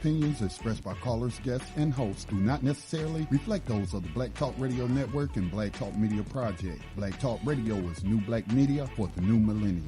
opinions expressed by callers, guests, and hosts do not necessarily reflect those of the Black Talk Radio Network and Black Talk Media Project. Black Talk Radio is new black media for the new millennium.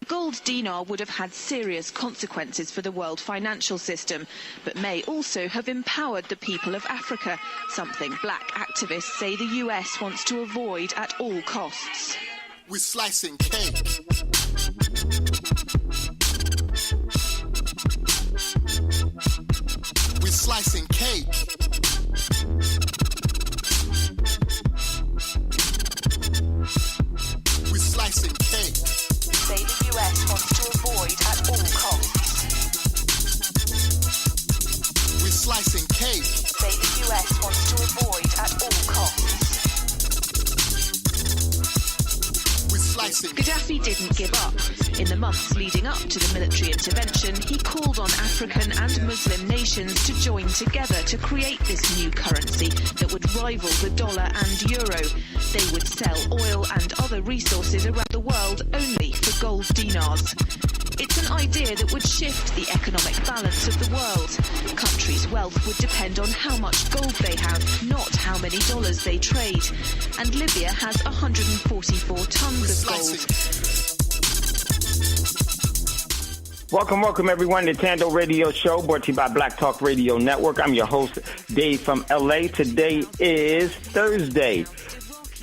Gold dinar would have had serious consequences for the world financial system, but may also have empowered the people of Africa, something black activists say the US wants to avoid at all costs. We're slicing cake. We're slicing cake. We're slicing cake. Say the US wants to avoid at all costs. We're slicing cake. Say the US wants to avoid at all costs. We're slicing. Gaddafi didn't give up. In the months leading up to the military intervention, he called on African and Muslim nations to join together to create this new currency that would rival the dollar and euro. They would sell oil and other resources around the world only for gold dinars. It's an idea that would shift the economic balance of the world. Countries' wealth would depend on how much gold they have, not how many dollars they trade. And Libya has 144 tons of gold. Welcome everyone to Thando Radio Show, brought to you by Black Talk Radio Network. I'm your host, Dave from LA. Today is Thursday,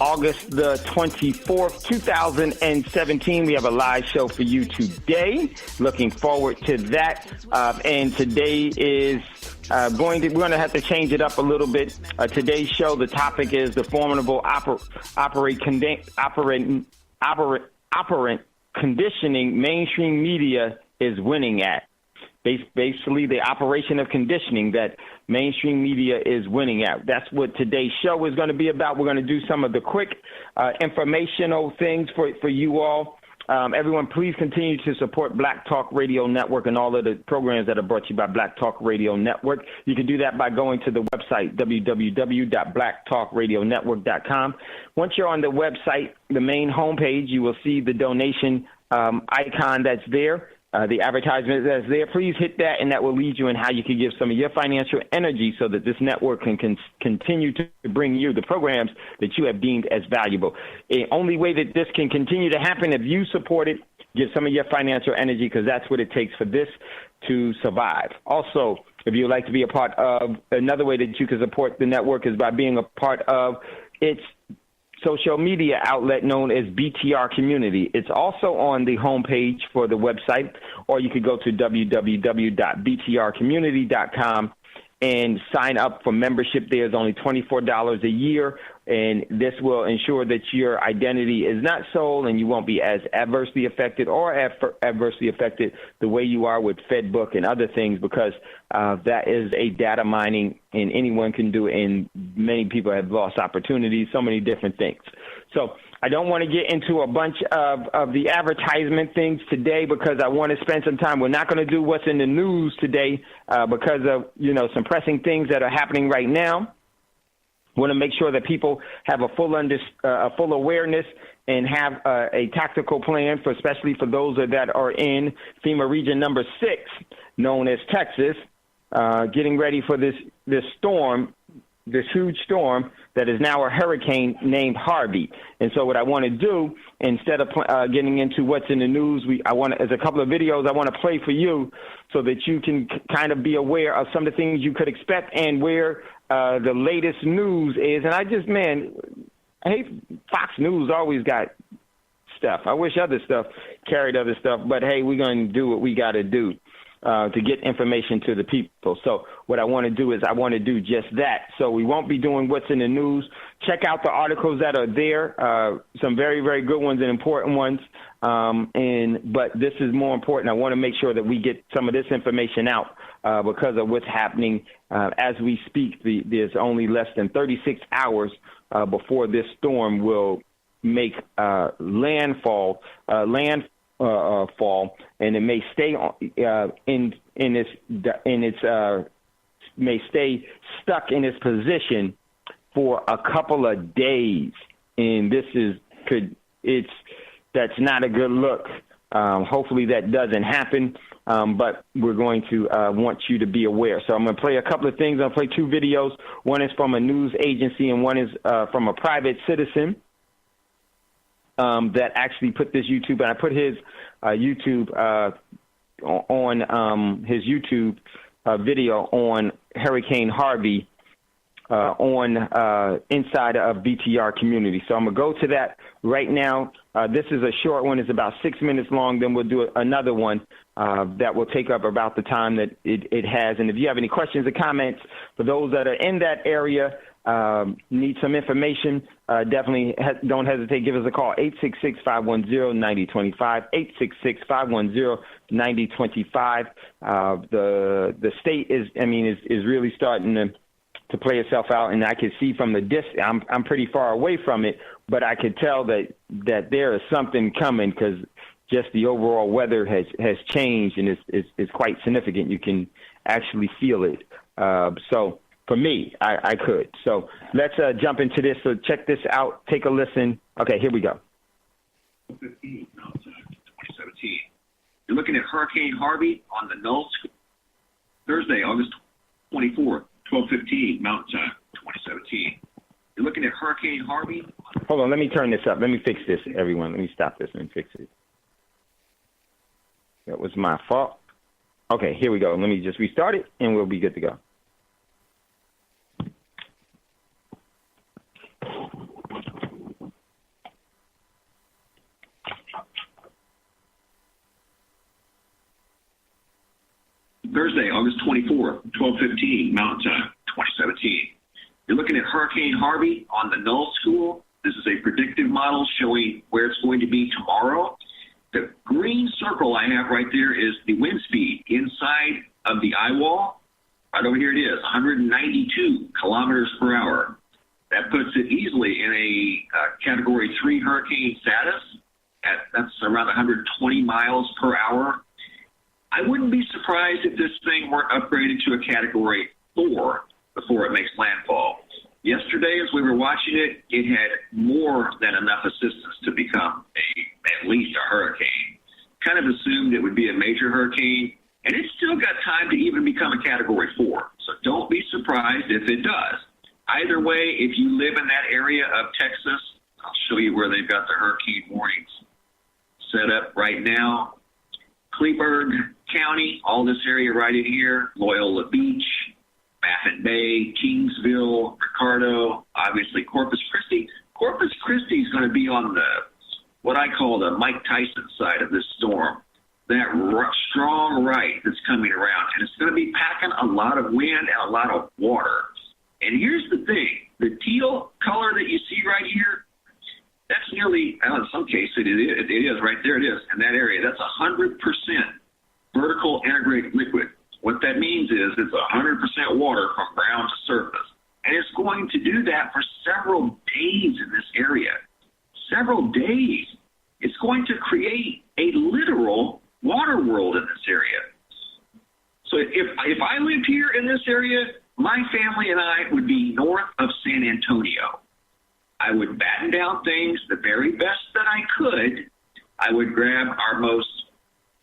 August the 24th, 2017. We have a live show for you today. Looking forward to that. And today is we're going to have to change it up a little bit. Today's show, the topic is the formidable operant conditioning mainstream media is winning at. Basically, the operation of conditioning that mainstream media is winning at. That's what today's show is going to be about. We're going to do some of the quick informational things for you all. Everyone, please continue to support Black Talk Radio Network and all of the programs that are brought to you by Black Talk Radio Network. You can do that by going to the website, www.blacktalkradionetwork.com. Once you're on the website, the main homepage, you will see the donation icon that's there. The advertisement that's there, please hit that, and that will lead you in how you can give some of your financial energy so that this network can continue to bring you the programs that you have deemed as valuable. The only way that this can continue to happen, if you support it, give some of your financial energy, because that's what it takes for this to survive. Also, if you'd like to be a part of, another way that you can support the network is by being a part of its social media outlet known as BTR Community. It's also on the homepage for the website, or you could go to www.btrcommunity.com and sign up for membership. There's only $24 a year, and this will ensure that your identity is not sold and you won't be as adversely affected or adversely affected the way you are with FedBook and other things, because that is a data mining, and anyone can do it, and many people have lost opportunities, so many different things. So I don't want to get into a bunch of the advertisement things today, because I want to spend some time. We're not going to do what's in the news today because of, some pressing things that are happening right now. Want to make sure that people have a full awareness and have a tactical plan, especially for those that are in FEMA region number 6, known as Texas, getting ready for this storm, this huge storm that is now a hurricane named Harvey. And so what I want to do, instead of getting into what's in the news, there's a couple of videos I want to play for you so that you can kind of be aware of some of the things you could expect and where the latest news is. And I hate Fox News always got stuff. I wish other stuff carried other stuff, but hey, we're going to do what we got to do to get information to the people. So what I want to do is I want to do just that. So we won't be doing what's in the news. Check out the articles that are there, some very, very good ones and important ones. But this is more important. I want to make sure that we get some of this information out because of what's happening as we speak. There's only less than 36 hours before this storm will make landfall, and it may stay may stay stuck in its position for a couple of days, and that's not a good look. Hopefully that doesn't happen, but we're going to want you to be aware. So I'm going to play a couple of things. I'll play two videos. One is from a news agency, and one is from a private citizen that actually put this YouTube, and I put his YouTube on his YouTube video on Hurricane Harvey on inside of BTR community. So I'm going to go to that right now. This is a short one. It's about 6 minutes long. Then we'll do another one that will take up about the time that it has. And if you have any questions or comments for those that are in that area, need some information, definitely don't hesitate. Give us a call, 866-510-9025, 866-510-9025. The state is really starting to play itself out, and I can see from the distance, I'm pretty far away from it, but I could tell that there is something coming because just the overall weather has changed, and it's quite significant. You can actually feel it. So for me, I could. So let's jump into this. So check this out. Take a listen. Okay, here we go. 2017. You're looking at Hurricane Harvey on the Null Thursday, August 24th, 12:15 Mountain Time, 2017. You're looking at Hurricane Harvey. Hold on, let me turn this up. Let me fix this, everyone. Let me stop this and fix it. That was my fault. Okay, here we go. Let me just restart it, and we'll be good to go. Thursday, August 24th, 12:15 Mountain Time, 2017. You're looking at Hurricane Harvey on the Null School. This is a predictive model showing where it's going to be tomorrow. The green circle I have right there is the wind speed inside of the eye wall. Right over here it is, 192 kilometers per hour. That puts it easily in a Category 3 hurricane status. That's around 120 miles per hour. I wouldn't be surprised if this thing weren't upgraded to a Category 4 before it makes landfall. Yesterday, as we were watching it, it had more than enough assistance to become at least a hurricane. Kind of assumed it would be a major hurricane, and it's still got time to even become a Category 4. So don't be surprised if it does. Either way, if you live in that area of Texas, I'll show you where they've got the hurricane warnings set up right now. Kleberg County, all this area right in here, Loyola Beach, Baffin Bay, Kingsville, Ricardo, obviously Corpus Christi. Corpus Christi is going to be on what I call the Mike Tyson side of this storm. That strong right that's coming around, and it's going to be packing a lot of wind and a lot of water. And here's the thing, the teal color that you see right here, that's nearly, in some cases it is right there, it is, in that area. That's 100% vertical integrated liquid. What that means is it's 100% water from ground to surface. And it's going to do that for several days in this area. Several days. It's going to create a literal water world in this area. So if I lived here in this area, my family and I would be north of San Antonio. I would batten down things the very best that I could. I would grab our most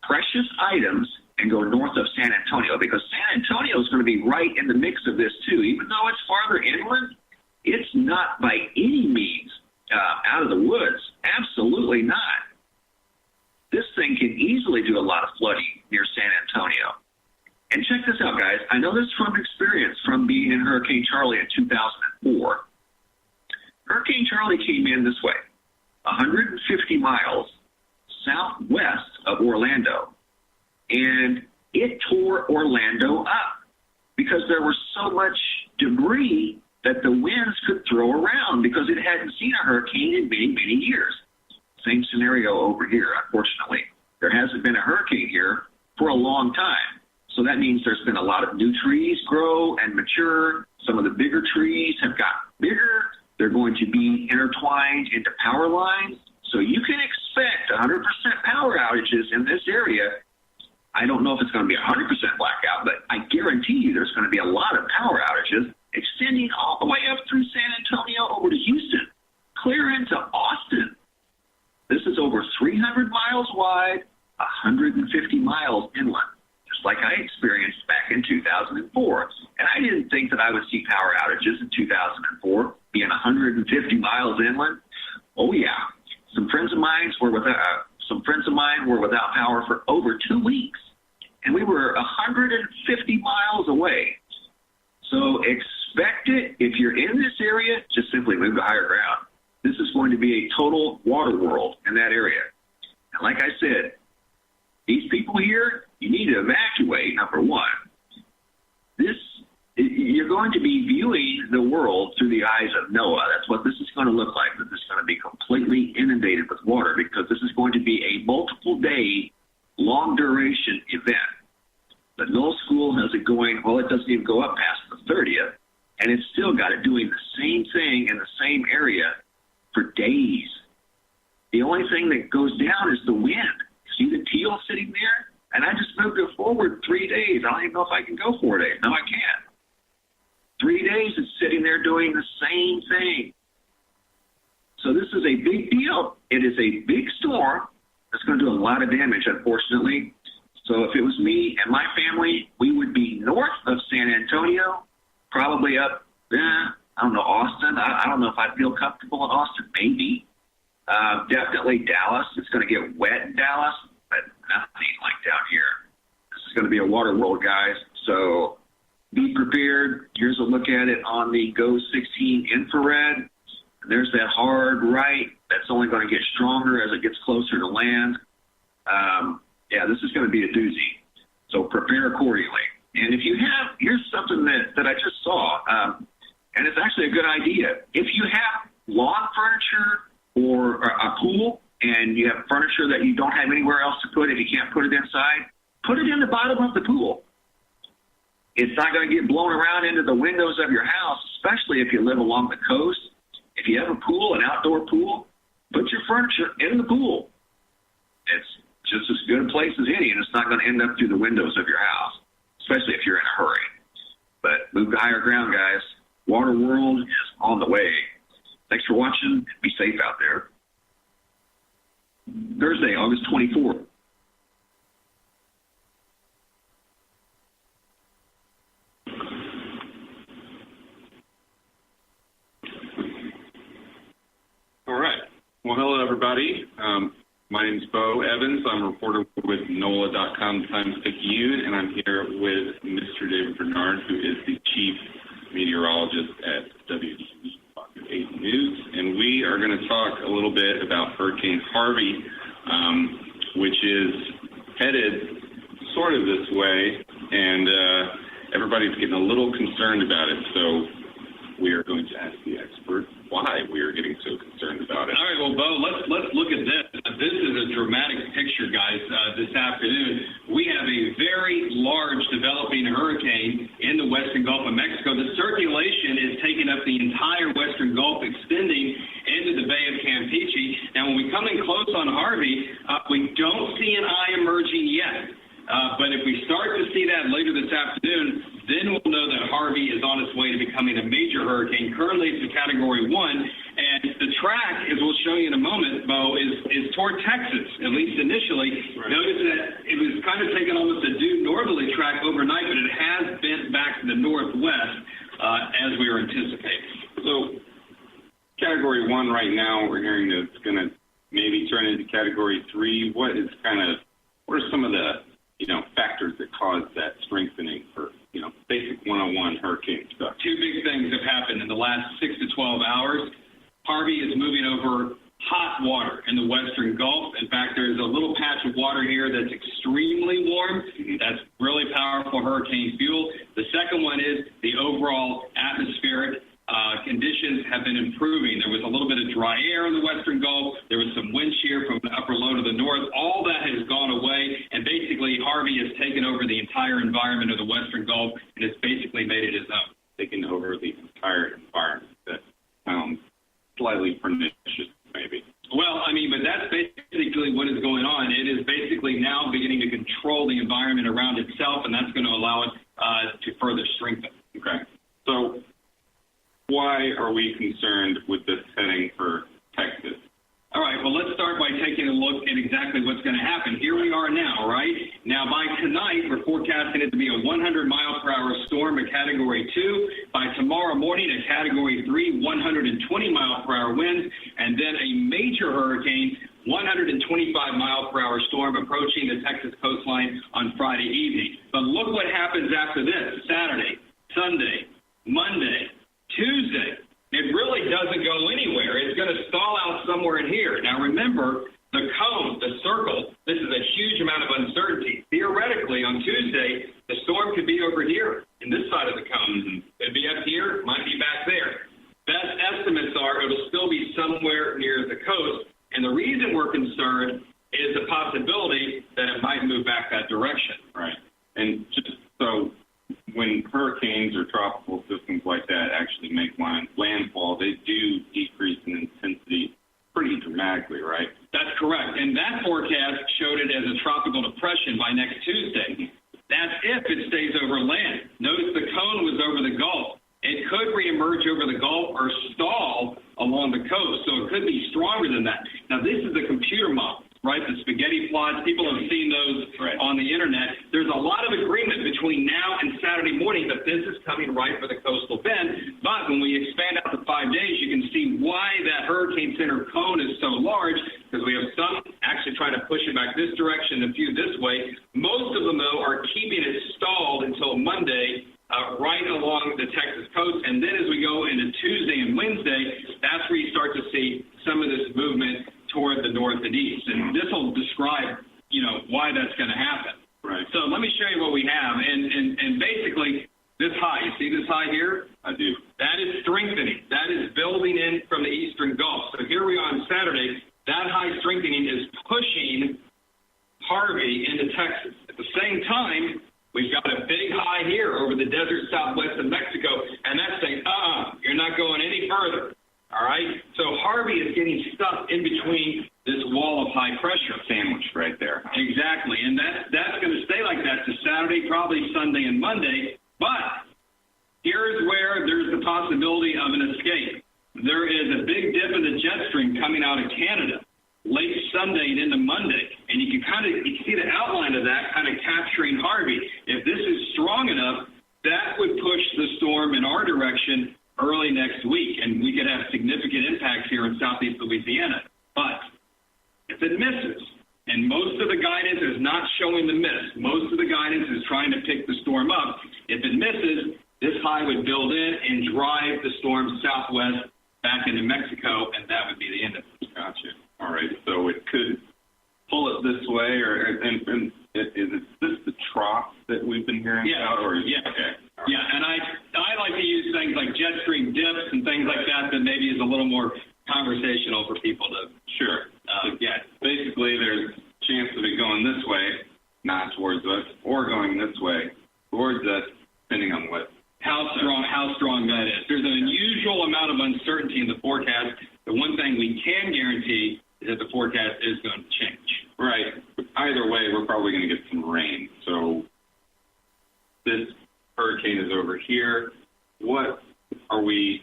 precious items and go north of San Antonio, because San Antonio is going to be right in the mix of this too. Even though it's farther inland, it's not by any means out of the woods. Absolutely not. This thing can easily do a lot of flooding near San Antonio. And check this out, guys. I know this from experience from being in Hurricane Charlie in 2004. Hurricane Charlie came in this way, 150 miles southwest of Orlando. And it tore Orlando up because there was so much debris that the winds could throw around because it hadn't seen a hurricane in many, many years. Same scenario over here, unfortunately. There hasn't been a hurricane here for a long time. So that means there's been a lot of new trees grow and mature. Some of the bigger trees have got bigger, They're going to be intertwined into power lines. So you can expect 100% power outages in this area. I don't know if it's going to be 100% blackout, but I guarantee you there's going to be a lot of power outages extending all the way up through San Antonio over to Houston, clear into Austin. This is over 300 miles wide, 150 miles inland, just like I experienced back in 2004. And I didn't think that I would see power outages in 2004, being 150 miles inland. Oh, yeah. Some friends of mine were without power for over 2 weeks, and we were 150 miles away. So expect it. If you're in this area, just simply move to higher ground. This is going to be a total water world in that area. And like I said, these people here, you need to evacuate, number one. You're going to be viewing the world through the eyes of Noah. That's what this is going to look like. This is going to be completely inundated with water because this is going to be a multiple-day, long-duration event. The null school has it going, well, it doesn't even go up past the 30th, and it's still got it doing the same thing in the same area for days. The only thing that goes down is the wind. See the teal sitting there? And I just moved it forward 3 days. I don't even know if I can go 4 days. No, I can't. 3 days it's sitting there doing the same thing. So this is a big deal. It is a big storm that's going to do a lot of damage, unfortunately. So if it was me and my family, we would be north of San Antonio, probably up, I don't know, Austin. I don't know if I'd feel comfortable in Austin. Maybe. Definitely Dallas. It's going to get wet in Dallas, but nothing like down here. This is going to be a water world, guys. So be prepared. Here's a look at it on the GO 16 infrared. There's that hard right. That's only going to get stronger as it gets closer to land. This is going to be a doozy. So prepare accordingly. And if you have, here's something that I just saw, and it's actually a good idea. If you have lawn furniture or a pool and you have furniture that you don't have anywhere else to put, if you can't put it inside, put it in the bottom of the pool. It's not going to get blown around into the windows of your house, especially if you live along the coast. If you have a pool, an outdoor pool, put your furniture in the pool. It's just as good a place as any, and it's not going to end up through the windows of your house, especially if you're in a hurry. But move to higher ground, guys. Water world is on the way. Thanks for watching. Be safe out there. Thursday, August 24th. All right. Well, hello, everybody. My name is Bo Evans. I'm a reporter with NOLA.com, Times-Picayune, and I'm here with Mr. David Bernard, who is the chief meteorologist at WDEV 8 News. And we are going to talk a little bit about Hurricane Harvey, which is headed sort of this way, and everybody's getting a little concerned about it. So we are going to ask the expert why we are getting so concerned about it. All right, well, Bo, let's look at this. This is a dramatic picture, guys. This afternoon, we have a very large developing hurricane in the western Gulf of Mexico. The circulation is taking up the entire western Gulf, extending into the Bay of Campeche. Now, when we come in close on Harvey, we don't see an eye emerging yet. But if we start to see that later this afternoon, then we'll know that Harvey is on its way to becoming a major hurricane. Currently, it's a Category 1, and the track, as we'll show you in a moment, Bo, is toward Texas, at least initially. Right. Notice that it was kind of taking almost a due northerly track overnight, but it has bent back to the northwest as we were anticipating. So Category 1 right now, we're hearing that it's going to maybe turn into Category 3. What are some of the factors that cause that strengthening for, basic 101 hurricane stuff? Two big things have happened in the last 6 to 12 hours. Harvey is moving over hot water in the western Gulf. In fact, there's a little patch of water here that's extremely warm. That's really powerful hurricane fuel. The second one is the overall atmospheric conditions have been improving. There was a little bit of dry air in the western Gulf. There was some wind shear from the upper low to the north. All that has gone away, and basically Harvey has taken over the entire environment of the western Gulf and has basically made it his own. Taking over the entire environment. That sounds slightly pernicious, maybe. Well, I mean, but that's basically what is going on. It is basically now beginning to control the environment around itself, and that's going to allow it to further strengthen. Okay. So why are we concerned with this heading for Texas? All right, well, let's start by taking a look at exactly what's going to happen. Here we are now, right? Now, by tonight, we're forecasting it to be a 100-mile-per-hour storm, a Category 2. By tomorrow morning, a Category 3, 120-mile-per-hour winds, and then a major hurricane, 125-mile-per-hour storm approaching the Texas coastline on Friday evening. But look what happens after this: Saturday, Sunday, Monday, Tuesday. It really doesn't go anywhere. It's going to stall out somewhere in here. Now, remember, the cone, the circle, this is a huge amount of uncertainty. Theoretically, on Tuesday, the storm could be over here in this side of the cone. It'd be up here, might be back there. Best estimates are it'll still be somewhere near the coast. And the reason we're concerned is the possibility that it might move back that direction. Right. And just so when hurricanes or tropical systems like that actually make landfall, they do decrease in intensity pretty dramatically, right? That's correct. And that forecast showed it as a tropical depression by next Tuesday. That's if it stays over land. Notice the cone was over the Gulf. It could reemerge over the Gulf or stall along the coast, so it could be stronger than that. Now, this is the computer model, right? The spaghetti plots. People have seen those on the internet. There's a lot of agreement between now and Saturday morning that this is coming right for the coastal bend. But when we expand out to 5 days, you can see why that hurricane center cone is so large, because we have some actually trying to push it back this direction, a few this way. Most of them, though, are keeping it stalled until Monday, right along the Texas coast. And then as we go into Tuesday and Wednesday, that's where you start to see some of this movement toward the north and east. And this will describe, why that's going to happen. Right. So let me show you what we have. And basically, this high, you see this high here? I do. That is strengthening. That is building in from the eastern Gulf. So here we are on Saturday. That high strengthening is pushing Harvey into Texas. At the same time, we've got a big high here over the desert southwest of Mexico, and that's saying, you're not going any further. All right? So Harvey is getting stuck in between this wall of high pressure. Sandwiched right there. Exactly. And that's going to stay like that to Saturday, probably Sunday and Monday. But here's where there's the possibility of an escape. There is a big dip in the jet stream coming out of Canada late Sunday and into Monday. And you can see the outline of that kind of capturing Harvey. If this is strong enough, that would push the storm in our direction early next week, and we could have significant impacts here in southeast Louisiana. But if it misses, and most of the guidance is not showing the miss, most of the guidance is trying to pick the storm up. If it misses, this high would build in and drive the storm southwest back into Mexico, and that would be the end of it. Gotcha. All right, so it could pull it this way, and is this the trough that we've been hearing about? Or yeah. Okay. Right. Yeah, and I like to use things like jet stream dips and things like that maybe is a little more conversational for people to get. Basically, there's a chance of it going this way, not towards us, or going this way towards us, depending on how strong that is. There's an unusual amount of uncertainty in the forecast. The one thing we can guarantee is that the forecast is going to change. Right. Either way, we're probably going to get some rain. So this hurricane is over here. What are we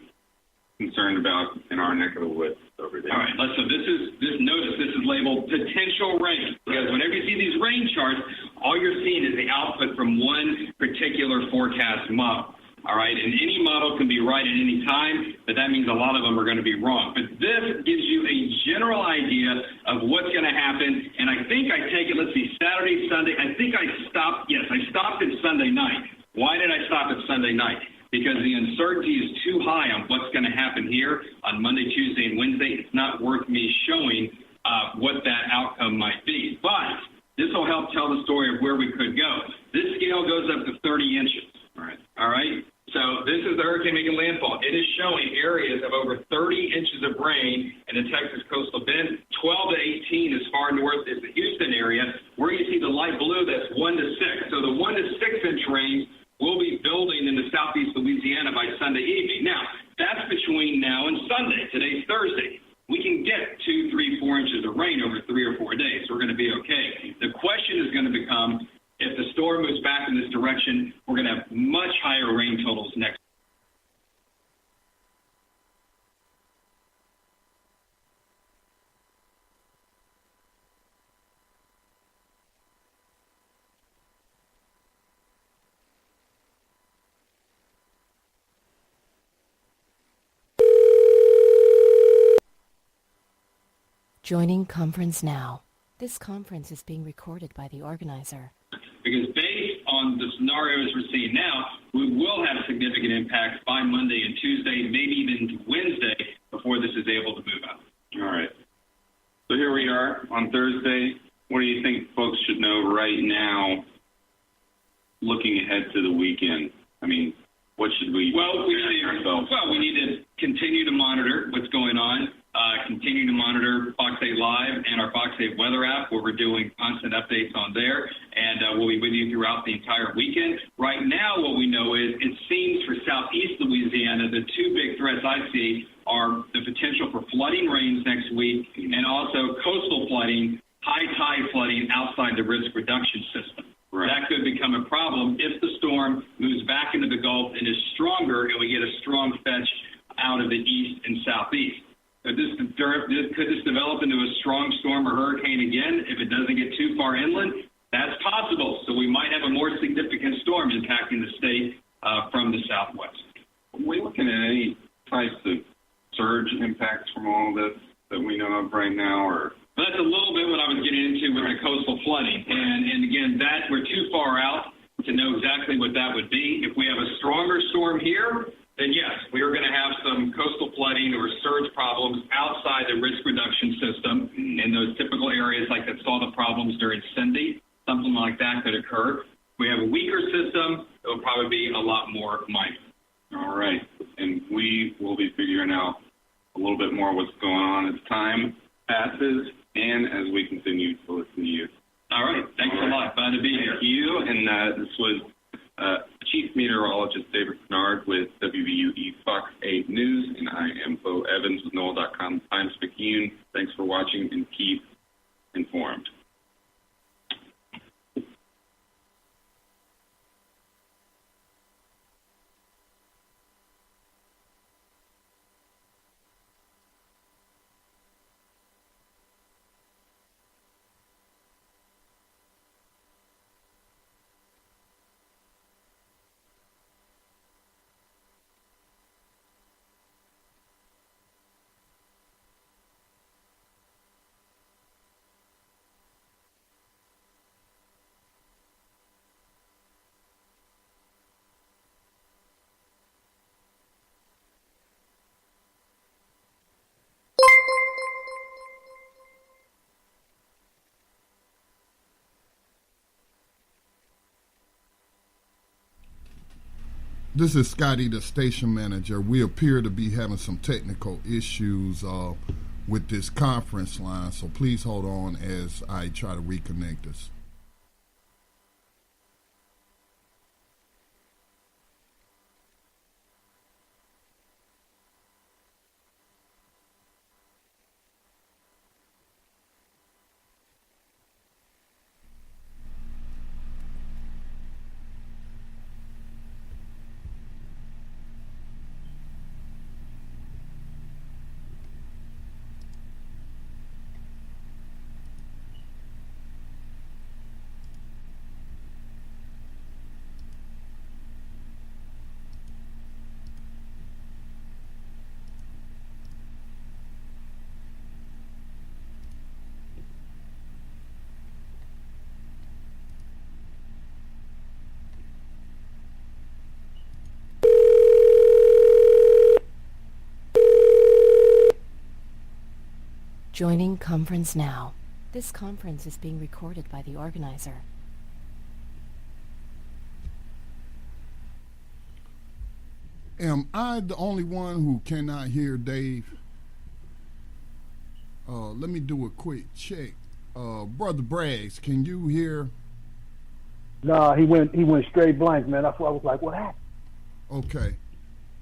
concerned about in our neck of the woods over there? All right. So this is labeled potential rain, because whenever you see these rain charts, all you're seeing is the output from one particular forecast model. All right, and any model can be right at any time, but that means a lot of them are going to be wrong. But this gives you a general idea of what's going to happen, and I think I take it, let's see, Saturday, Sunday, I stopped at Sunday night. Why did I stop at Sunday night? Because the uncertainty is too high on what's going to happen here on Monday, Tuesday, and Wednesday. It's not worth me showing what that outcome might be. But this will help tell the story of where we could go. This scale goes up to 30 inches. All right? So this is the hurricane making landfall. It is showing areas of over 30 inches of rain in the Texas coastal bend. 12 to 18 as far north as the Houston area. Where you see the light blue, that's 1 to 6. So the 1 to 6 inch range will be building into southeast Louisiana by Sunday evening. Now, that's between now and Sunday. Today's Thursday. storm moves back in this direction, we're going to have much higher rain totals next. Joining conference now. This conference is being recorded by the organizer. Because based on the scenarios we're seeing now, we will have significant impacts by Monday and Tuesday, maybe even into Wednesday, before this is able to move out. All right. So here we are on Thursday. What do you think folks should know right now, looking ahead to the weekend? I mean, what should we we need to continue to monitor what's going on. Continue to monitor Fox 8 Live and our Fox 8 weather app, where we're doing constant updates on there, and we'll be with you throughout the entire weekend. Right now, what we know is it seems for southeast Louisiana, the two big threats I see are the potential for flooding rains next week and also coastal flooding, high tide flooding outside the risk reduction system. Right. That could become a problem if the storm moves back into the Gulf and is stronger and we get a strong fetch out of the east and southeast. Could this develop into a strong storm or hurricane again if it doesn't get too far inland? That's possible. So we might have a more significant storm impacting the state from the southwest. Are we looking at any types of surge impacts from all this that we know of right now? Or that's a little bit what I was getting into with the coastal flooding. And again, that we're too far out to know exactly what that would be. If we have a stronger storm here, then yes, we are going to have some coastal flooding or surge problems outside the risk reduction system in those typical areas like that saw the problems during Cindy. Something like that could occur. If we have a weaker system, it will probably be a lot more minor. All right. And we will be figuring out a little bit more what's going on as time passes and as we continue to listen to you. All right. Thanks a lot. Glad to be here. Thank you. And this was Chief Meteorologist David Bernard with WVUE Fox 8 News, and I am Bo Evans with NOLA.com Times-Picayune. Thanks for watching and keep informed. This is Scotty, the station manager. We appear to be having some technical issues with this conference line, so please hold on as I try to reconnect us. Joining conference now. This conference is being recorded by the organizer. Am I the only one who cannot hear Dave? Let me do a quick check. Brother Braggs, can you hear? No, he went straight blank, man. That's why I was like, what happened? Okay.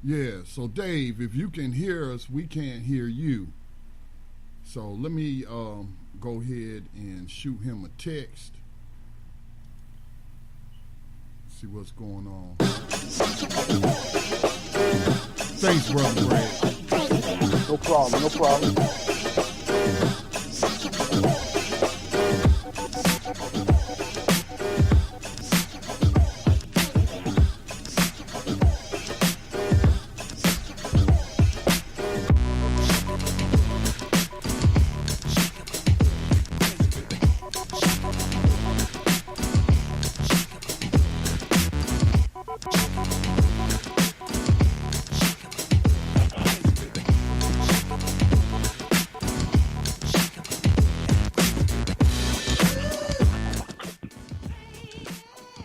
Yeah, so Dave, if you can hear us, we can't hear you. So let me go ahead and shoot him a text. See what's going on. Thanks, Brother Greg. No problem, no problem.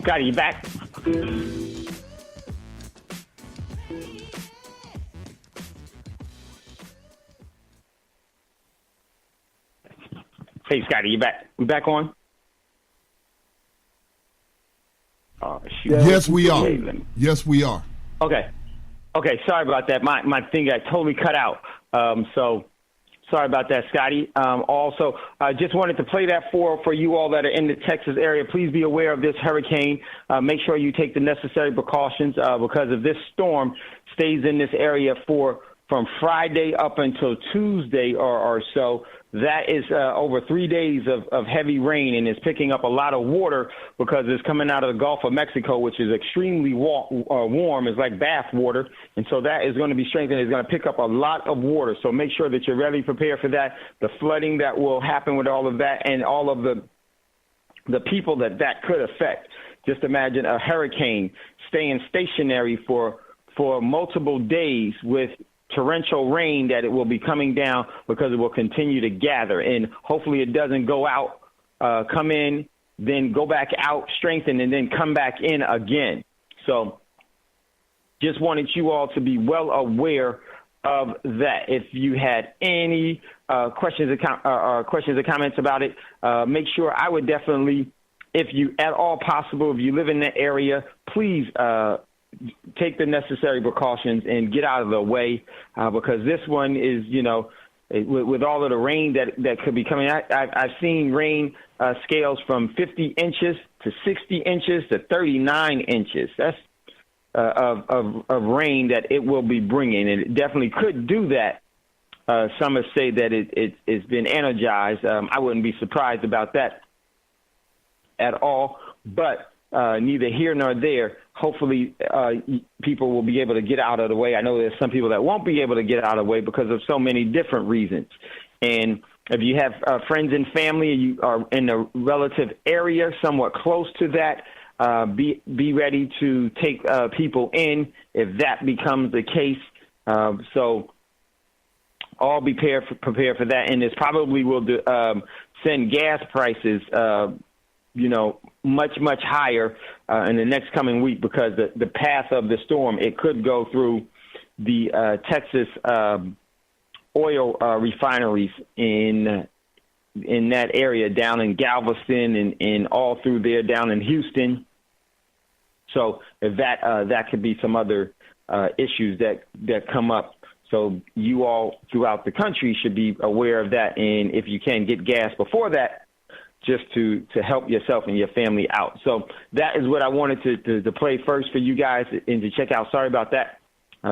Scotty, you back? Hey, Scotty, you back? We back on? Oh, shoot. Yes, we are. Yes, we are. Okay. Sorry about that. My thing got totally cut out. So sorry about that, Scotty. Also, I just wanted to play that for you all that are in the Texas area. Please be aware of this hurricane. Make sure you take the necessary precautions because if this storm stays in this area from Friday up until Tuesday or so, that is over 3 days of heavy rain, and it's picking up a lot of water because it's coming out of the Gulf of Mexico, which is extremely warm. It's like bath water, and so that is going to be strengthened. It's going to pick up a lot of water, so make sure that you're really prepared for that, the flooding that will happen with all of that, and all of the people that could affect. Just imagine a hurricane staying stationary for multiple days with torrential rain that it will be coming down because it will continue to gather, and hopefully it doesn't go out, come in, then go back out, strengthen, and then come back in again. So just wanted you all to be well aware of that. If you had any questions or comments about it, make sure I would definitely, if you at all possible, if you live in that area, please take the necessary precautions and get out of the way because this one is, with all of the rain that could be coming. I've seen rain scales from 50 inches to 60 inches to 39 inches. That's of rain that it will be bringing, and it definitely could do that. Some have said that it's been energized. I wouldn't be surprised about that at all, but neither here nor there. Hopefully, people will be able to get out of the way. I know there's some people that won't be able to get out of the way because of so many different reasons. And if you have friends and family, you are in the relative area, somewhat close to that, be ready to take people in if that becomes the case. So all be prepared for that. And this probably will send gas prices much, much higher in the next coming week because the path of the storm, it could go through the Texas oil refineries in that area down in Galveston and all through there down in Houston. So if that could be some other issues that come up. So you all throughout the country should be aware of that. And if you can get gas before that, just to help yourself and your family out. So that is what I wanted to play first for you guys and to check out. Sorry about that.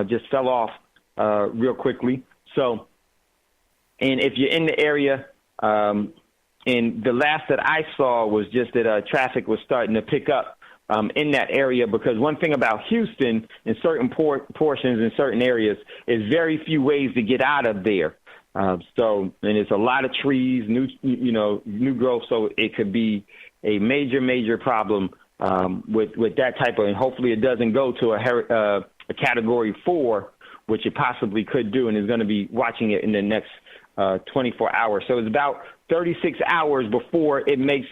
Just fell off real quickly. So, and if you're in the area, and the last that I saw was just that traffic was starting to pick up in that area because one thing about Houston in certain portions in certain areas is very few ways to get out of there. And it's a lot of trees, new growth, so it could be a major, major problem with that type of, and hopefully it doesn't go to a Category 4, which it possibly could do, and is going to be watching it in the next 24 hours. So it's about 36 hours before it makes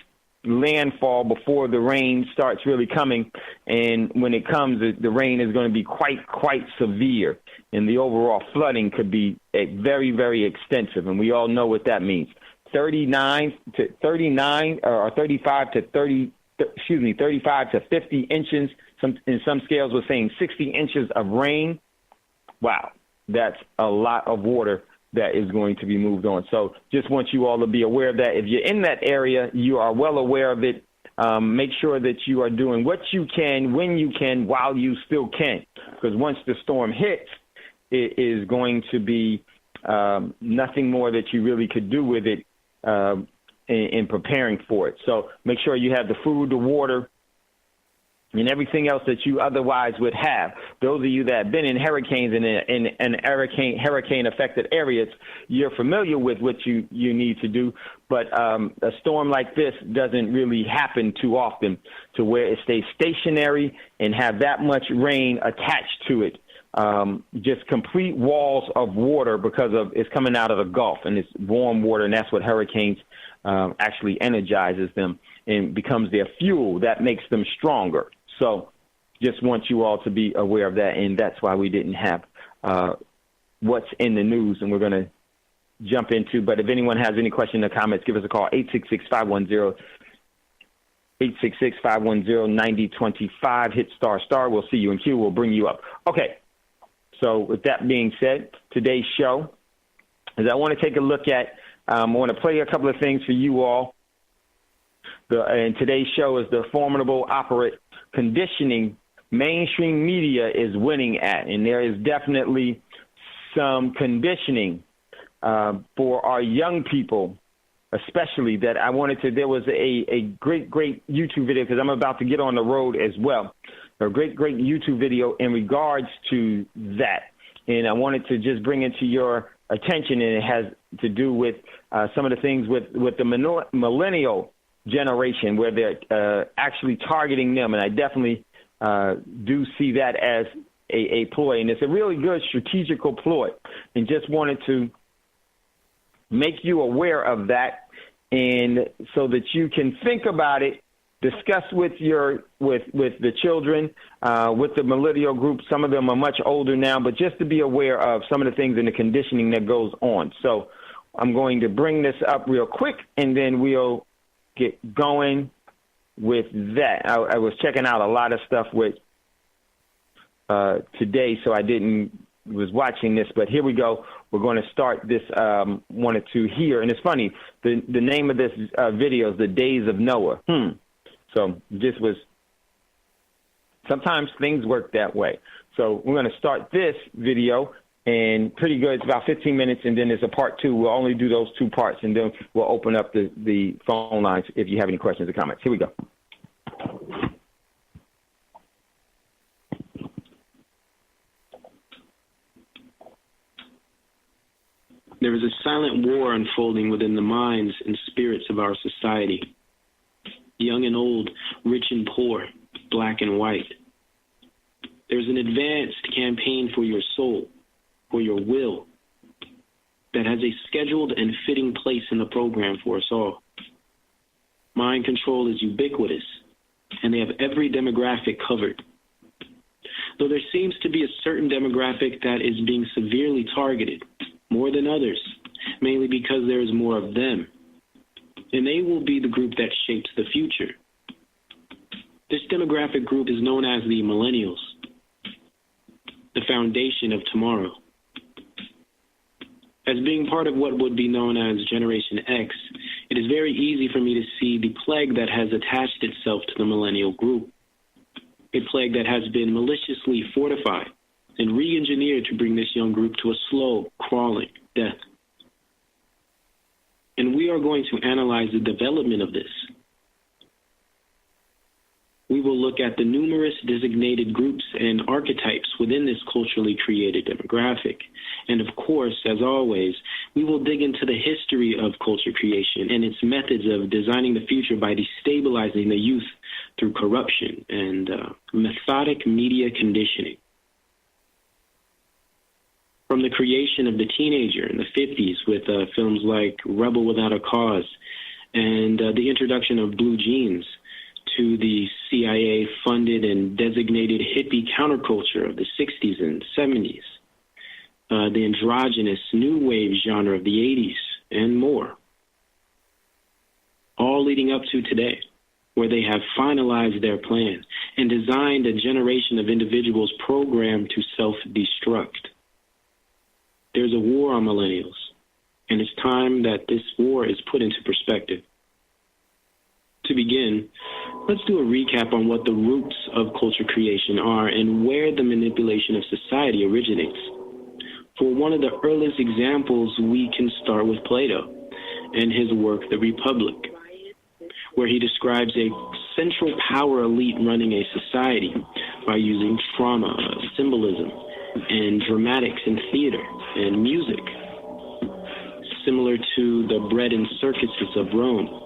landfall, before the rain starts really coming, and when it comes, the rain is going to be quite severe, and the overall flooding could be very, very extensive, and we all know what that means. 35 to 50 inches. In some scales we're saying 60 inches of rain. Wow, that's a lot of water that is going to be moved on. So just want you all to be aware of that. If you're in that area, you are well aware of it. make sure that you are doing what you can, when you can, while you still can. Because once the storm hits, it is going to be nothing more that you really could do with it in preparing for it. So make sure you have the food, the water, and everything else that you otherwise would have. Those of you that have been in hurricanes and in hurricane-affected areas, you're familiar with what you need to do. But a storm like this doesn't really happen too often to where it stays stationary and have that much rain attached to it. Just complete walls of water because of it's coming out of the Gulf, and it's warm water, and that's what hurricanes actually energizes them and becomes their fuel. That makes them stronger. So just want you all to be aware of that, and that's why we didn't have what's in the news, and we're going to jump into. But if anyone has any questions or comments, give us a call, 866-510-9025. Hit **. We'll see you in queue. We'll bring you up. Okay. So with that being said, today's show is I want to take a look at, I want to play a couple of things for you all. And today's show is the Formidable Operant conditioning mainstream media is winning at. And there is definitely some conditioning for our young people, especially that I wanted to, there was a great YouTube video because I'm about to get on the road as well. A great YouTube video in regards to that. And I wanted to just bring it to your attention, and it has to do with some of the things with the millennial generation where they're actually targeting them. And I definitely do see that as a ploy. And it's a really good strategical ploy. And just wanted to make you aware of that, and so that you can think about it, discuss with the children, with the millennial group. Some of them are much older now, but just to be aware of some of the things and the conditioning that goes on. So I'm going to bring this up real quick, and then we'll get going with that. I was checking out a lot of stuff with today, so I was watching this, but here we go. We're going to start this one or two here. And it's funny, the name of this video is The Days of Noah. So this was, sometimes things work that way. So we're going to start this video, and pretty good. It's about 15 minutes, and then there's a part two. We'll only do those two parts, and then we'll open up the phone lines if you have any questions or comments. Here we go. There is a silent war unfolding within the minds and spirits of our society. Young and old, rich and poor, black and white. There's an advanced campaign for your soul, for your will, that has a scheduled and fitting place in the program for us all. Mind control is ubiquitous, and they have every demographic covered. Though there seems to be a certain demographic that is being severely targeted, more than others, mainly because there is more of them. And they will be the group that shapes the future. This demographic group is known as the millennials, the foundation of tomorrow. As being part of what would be known as Generation X, it is very easy for me to see the plague that has attached itself to the millennial group, a plague that has been maliciously fortified and re-engineered to bring this young group to a slow, crawling death. And we are going to analyze the development of this. We will look at the numerous designated groups and archetypes within this culturally created demographic. And of course, as always, we will dig into the history of culture creation and its methods of designing the future by destabilizing the youth through corruption and methodic media conditioning. From the creation of the teenager in the 50s with films like Rebel Without a Cause and the introduction of blue jeans, to the CIA-funded and designated hippie counterculture of the 60s and 70s, the androgynous new wave genre of the 80s, and more. All leading up to today, where they have finalized their plan and designed a generation of individuals programmed to self-destruct. There's a war on millennials, and it's time that this war is put into perspective. To begin, let's do a recap on what the roots of culture creation are and where the manipulation of society originates. For one of the earliest examples, we can start with Plato and his work, The Republic, where he describes a central power elite running a society by using drama, symbolism, and dramatics in theater and music, similar to the bread and circuses of Rome,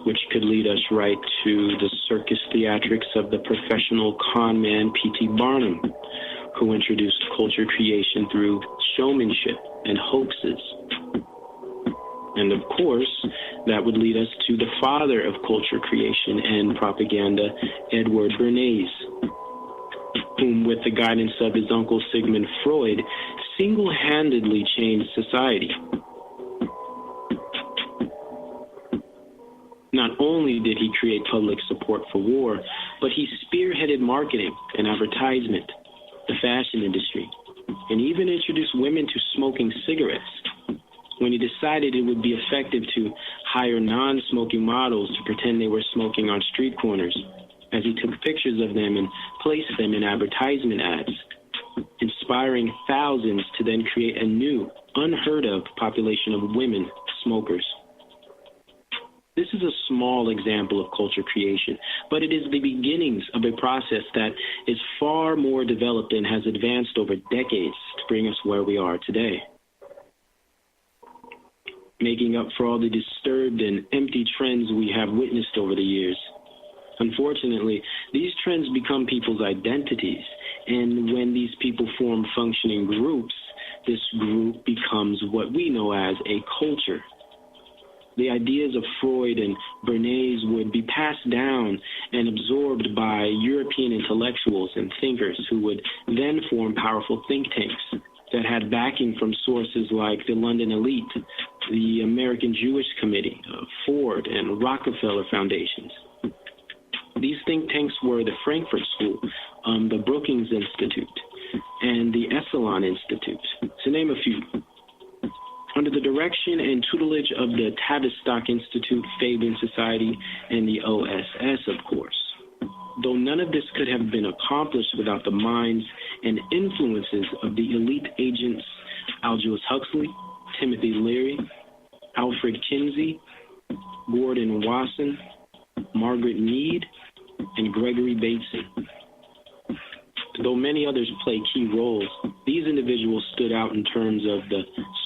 which could lead us right to the circus theatrics of the professional con man P.T. Barnum, who introduced culture creation through showmanship and hoaxes. And of course, that would lead us to the father of culture creation and propaganda, Edward Bernays, whom, with the guidance of his uncle Sigmund Freud, single-handedly changed society. Not only did he create public support for war, but he spearheaded marketing and advertisement, the fashion industry, and even introduced women to smoking cigarettes when he decided it would be effective to hire non-smoking models to pretend they were smoking on street corners, as he took pictures of them and placed them in advertisement ads, inspiring thousands to then create a new, unheard-of population of women smokers. This is a small example of culture creation, but it is the beginnings of a process that is far more developed and has advanced over decades to bring us where we are today. Making up for all the disturbed and empty trends we have witnessed over the years. Unfortunately, these trends become people's identities, and when these people form functioning groups, this group becomes what we know as a culture. The ideas of Freud and Bernays would be passed down and absorbed by European intellectuals and thinkers who would then form powerful think tanks that had backing from sources like the London Elite, the American Jewish Committee, Ford, and Rockefeller Foundations. These think tanks were the Frankfurt School, the Brookings Institute, and the Esalen Institute, to name a few. Under the direction and tutelage of the Tavistock Institute, Fabian Society, and the OSS, of course. Though none of this could have been accomplished without the minds and influences of the elite agents Aldous Huxley, Timothy Leary, Alfred Kinsey, Gordon Wasson, Margaret Mead, and Gregory Bateson. Though many others play key roles, these individuals stood out in terms of the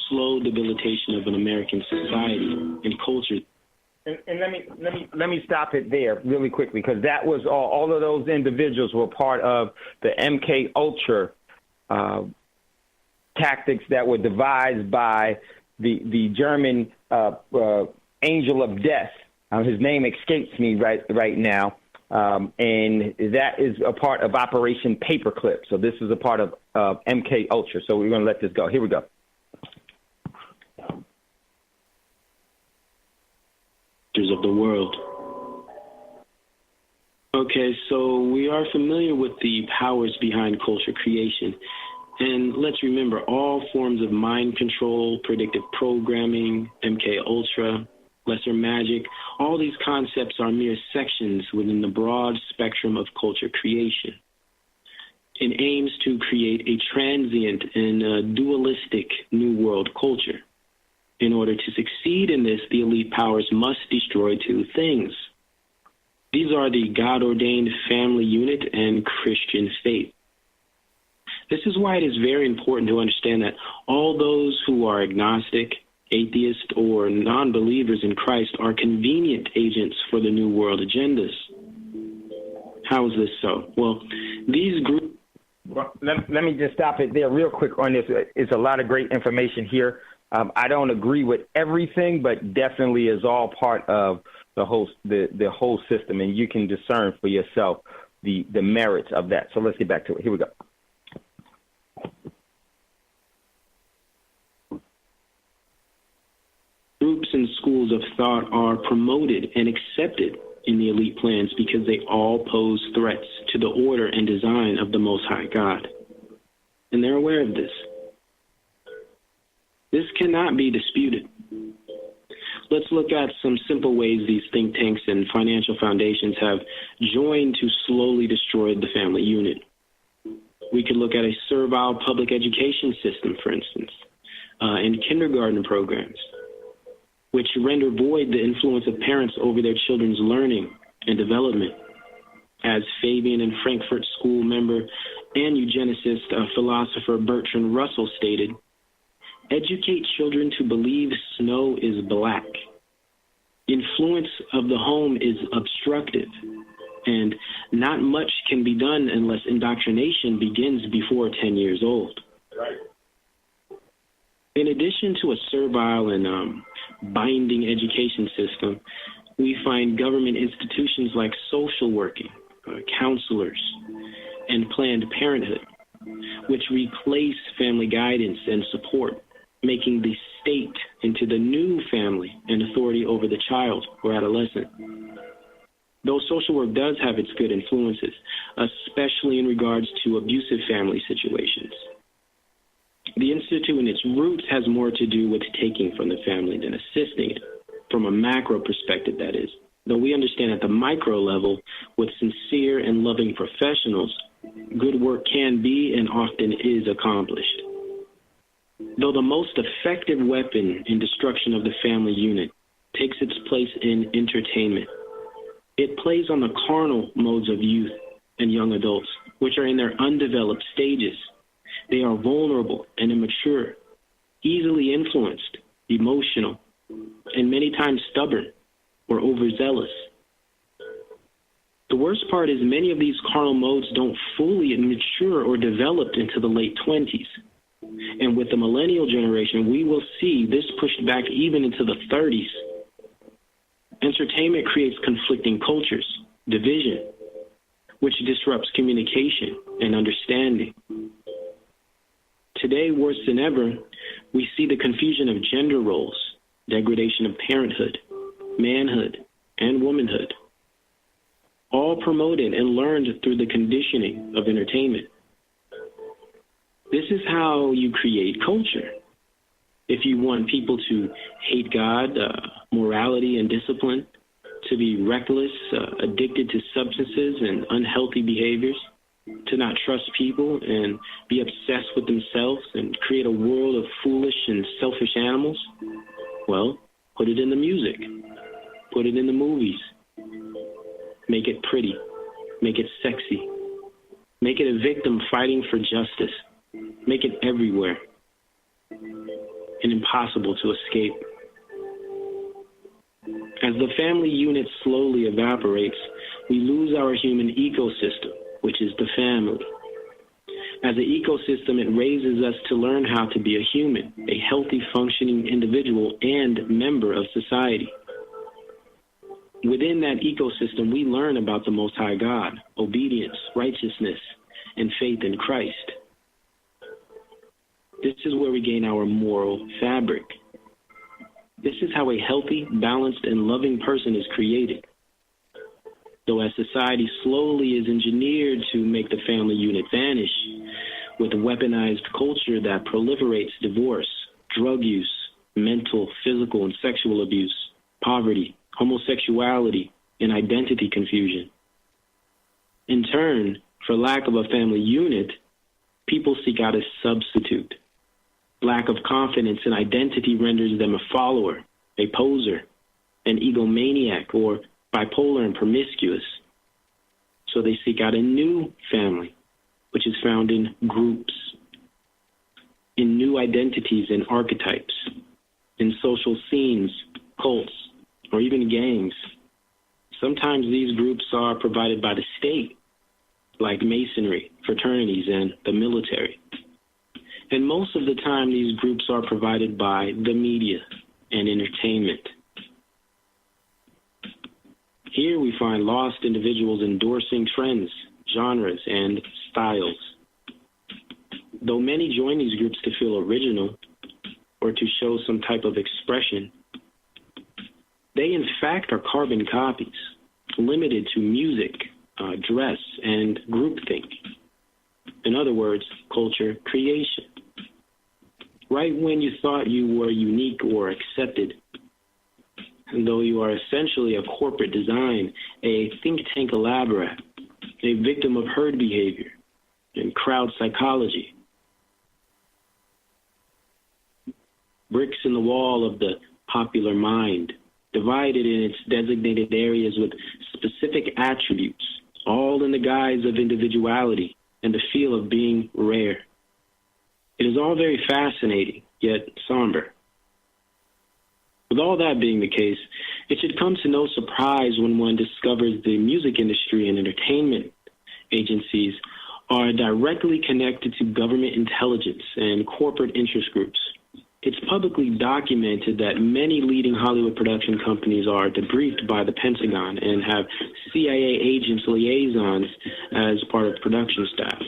slow debilitation of an American society and culture. And let me stop it there really quickly, because that was all of those individuals were part of the MK Ultra tactics that were devised by the German angel of death. His name escapes me right now. And that is a part of Operation Paperclip. So this is a part of MK Ultra. So we're going to let this go. Here we go. Of the world. Okay, so we are familiar with the powers behind culture creation. And let's remember, all forms of mind control, predictive programming, MK Ultra, lesser magic, all these concepts are mere sections within the broad spectrum of culture creation. It aims to create a transient and dualistic new world culture. In order to succeed in this, the elite powers must destroy two things. These are the God-ordained family unit and Christian faith. This is why it is very important to understand that all those who are agnostic, atheist, or non-believers in Christ are convenient agents for the New World agendas. How is this so? Well, these groups... Well, let me just stop it there real quick on this. It's a lot of great information here. I don't agree with everything, but definitely is all part of the whole system, and you can discern for yourself the merits of that. So let's get back to it. Here we go. Groups and schools of thought are promoted and accepted in the elite plans because they all pose threats to the order and design of the Most High God. And they're aware of this. This cannot be disputed. let's look at some simple ways these think tanks and financial foundations have joined to slowly destroy the family unit. We could look at a servile public education system, for instance, and kindergarten programs, which render void the influence of parents over their children's learning and development. As Fabian and Frankfurt School member and eugenicist philosopher Bertrand Russell stated, educate children to believe snow is black. Influence of the home is obstructive, and not much can be done unless indoctrination begins before 10 years old. Right. In addition to a servile and binding education system, we find government institutions like social working, counselors, and Planned Parenthood, which replace family guidance and support, making the state into the new family and authority over the child or adolescent. Though social work does have its good influences, especially in regards to abusive family situations, the Institute in its roots has more to do with taking from the family than assisting it, from a macro perspective, that is. Though we understand at the micro level, with sincere and loving professionals, good work can be and often is accomplished. Though the most effective weapon in destruction of the family unit takes its place in entertainment, it plays on the carnal modes of youth and young adults, which are in their undeveloped stages. They are vulnerable and immature, easily influenced, emotional, and many times stubborn or overzealous. The worst part is many of these carnal modes don't fully mature or develop into the late 20s. And with the millennial generation, we will see this pushed back even into the 30s. Entertainment creates conflicting cultures, division, which disrupts communication and understanding. Today, worse than ever, we see the confusion of gender roles, degradation of parenthood, manhood, and womanhood, all promoted and learned through the conditioning of entertainment. This is how you create culture. If you want people to hate God, morality, and discipline, to be reckless, addicted to substances and unhealthy behaviors, to not trust people and be obsessed with themselves and create a world of foolish and selfish animals, well, put it in the music. Put it in the movies. Make it pretty. Make it sexy. Make it a victim fighting for justice. Make it everywhere and impossible to escape. As the family unit slowly evaporates, we lose our human ecosystem, which is the family. As an ecosystem, it raises us to learn how to be a human, a healthy, functioning individual, and member of society. Within that ecosystem, we learn about the Most High God, obedience, righteousness, and faith in Christ. This is where we gain our moral fabric. This is how a healthy, balanced, and loving person is created. Though as society slowly is engineered to make the family unit vanish with a weaponized culture that proliferates divorce, drug use, mental, physical, and sexual abuse, poverty, homosexuality, and identity confusion. In turn, for lack of a family unit, people seek out a substitute. Lack of confidence in identity renders them a follower, a poser, an egomaniac, or bipolar and promiscuous. So they seek out a new family, which is found in groups, in new identities and archetypes, in social scenes, cults, or even gangs. Sometimes these groups are provided by the state, like masonry, fraternities, and the military. And most of the time, these groups are provided by the media and entertainment. Here we find lost individuals endorsing trends, genres, and styles. Though many join these groups to feel original or to show some type of expression, they in fact are carbon copies, limited to music, dress, and groupthink. In other words, culture creation. Right when you thought you were unique or accepted, though you are essentially a corporate design, a think tank elaborate, a victim of herd behavior and crowd psychology. Bricks in the wall of the popular mind, divided in its designated areas with specific attributes, all in the guise of individuality and the feel of being rare. It is all very fascinating, yet somber. With all that being the case, it should come to no surprise when one discovers the music industry and entertainment agencies are directly connected to government intelligence and corporate interest groups. It's publicly documented that many leading Hollywood production companies are debriefed by the Pentagon and have CIA agents liaisons as part of production staff.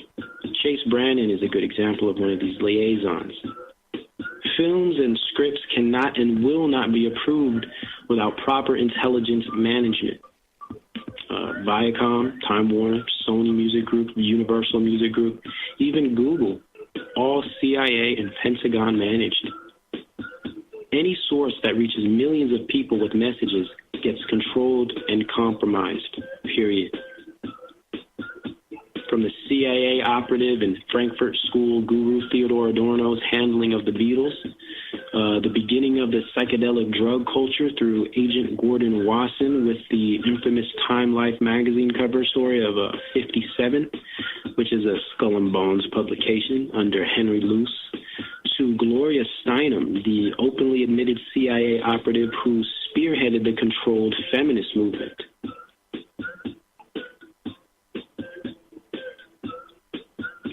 Chase Brannon is a good example of one of these liaisons. Films and scripts cannot and will not be approved without proper intelligence management. Viacom, Time Warner, Sony Music Group, Universal Music Group, even Google, all CIA and Pentagon managed. Any source that reaches millions of people with messages gets controlled and compromised, period. From the CIA operative and Frankfurt School guru Theodore Adorno's handling of the Beatles, the beginning of the psychedelic drug culture through Agent Gordon Wasson with the infamous Time Life magazine cover story of 57, which is a Skull and Bones publication under Henry Luce, to Gloria Steinem, the openly admitted CIA operative who spearheaded the controlled feminist movement.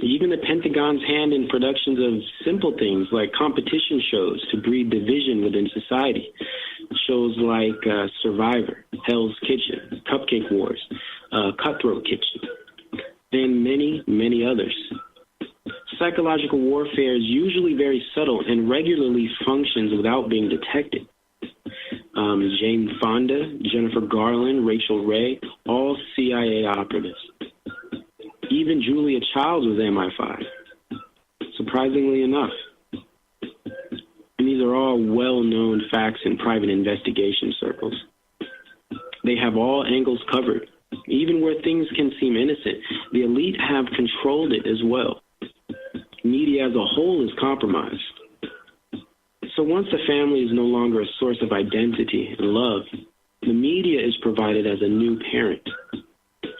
Even the Pentagon's hand in productions of simple things like competition shows to breed division within society. Shows like Survivor, Hell's Kitchen, Cupcake Wars, Cutthroat Kitchen, and many, many others. Psychological warfare is usually very subtle and regularly functions without being detected. Jane Fonda, Jennifer Garland, Rachel Ray, all CIA operatives. Even Julia Childs was MI5, surprisingly enough. And these are all well-known facts in private investigation circles. They have all angles covered. Even where things can seem innocent, the elite have controlled it as well. Media as a whole is compromised. So once the family is no longer a source of identity and love, the media is provided as a new parent,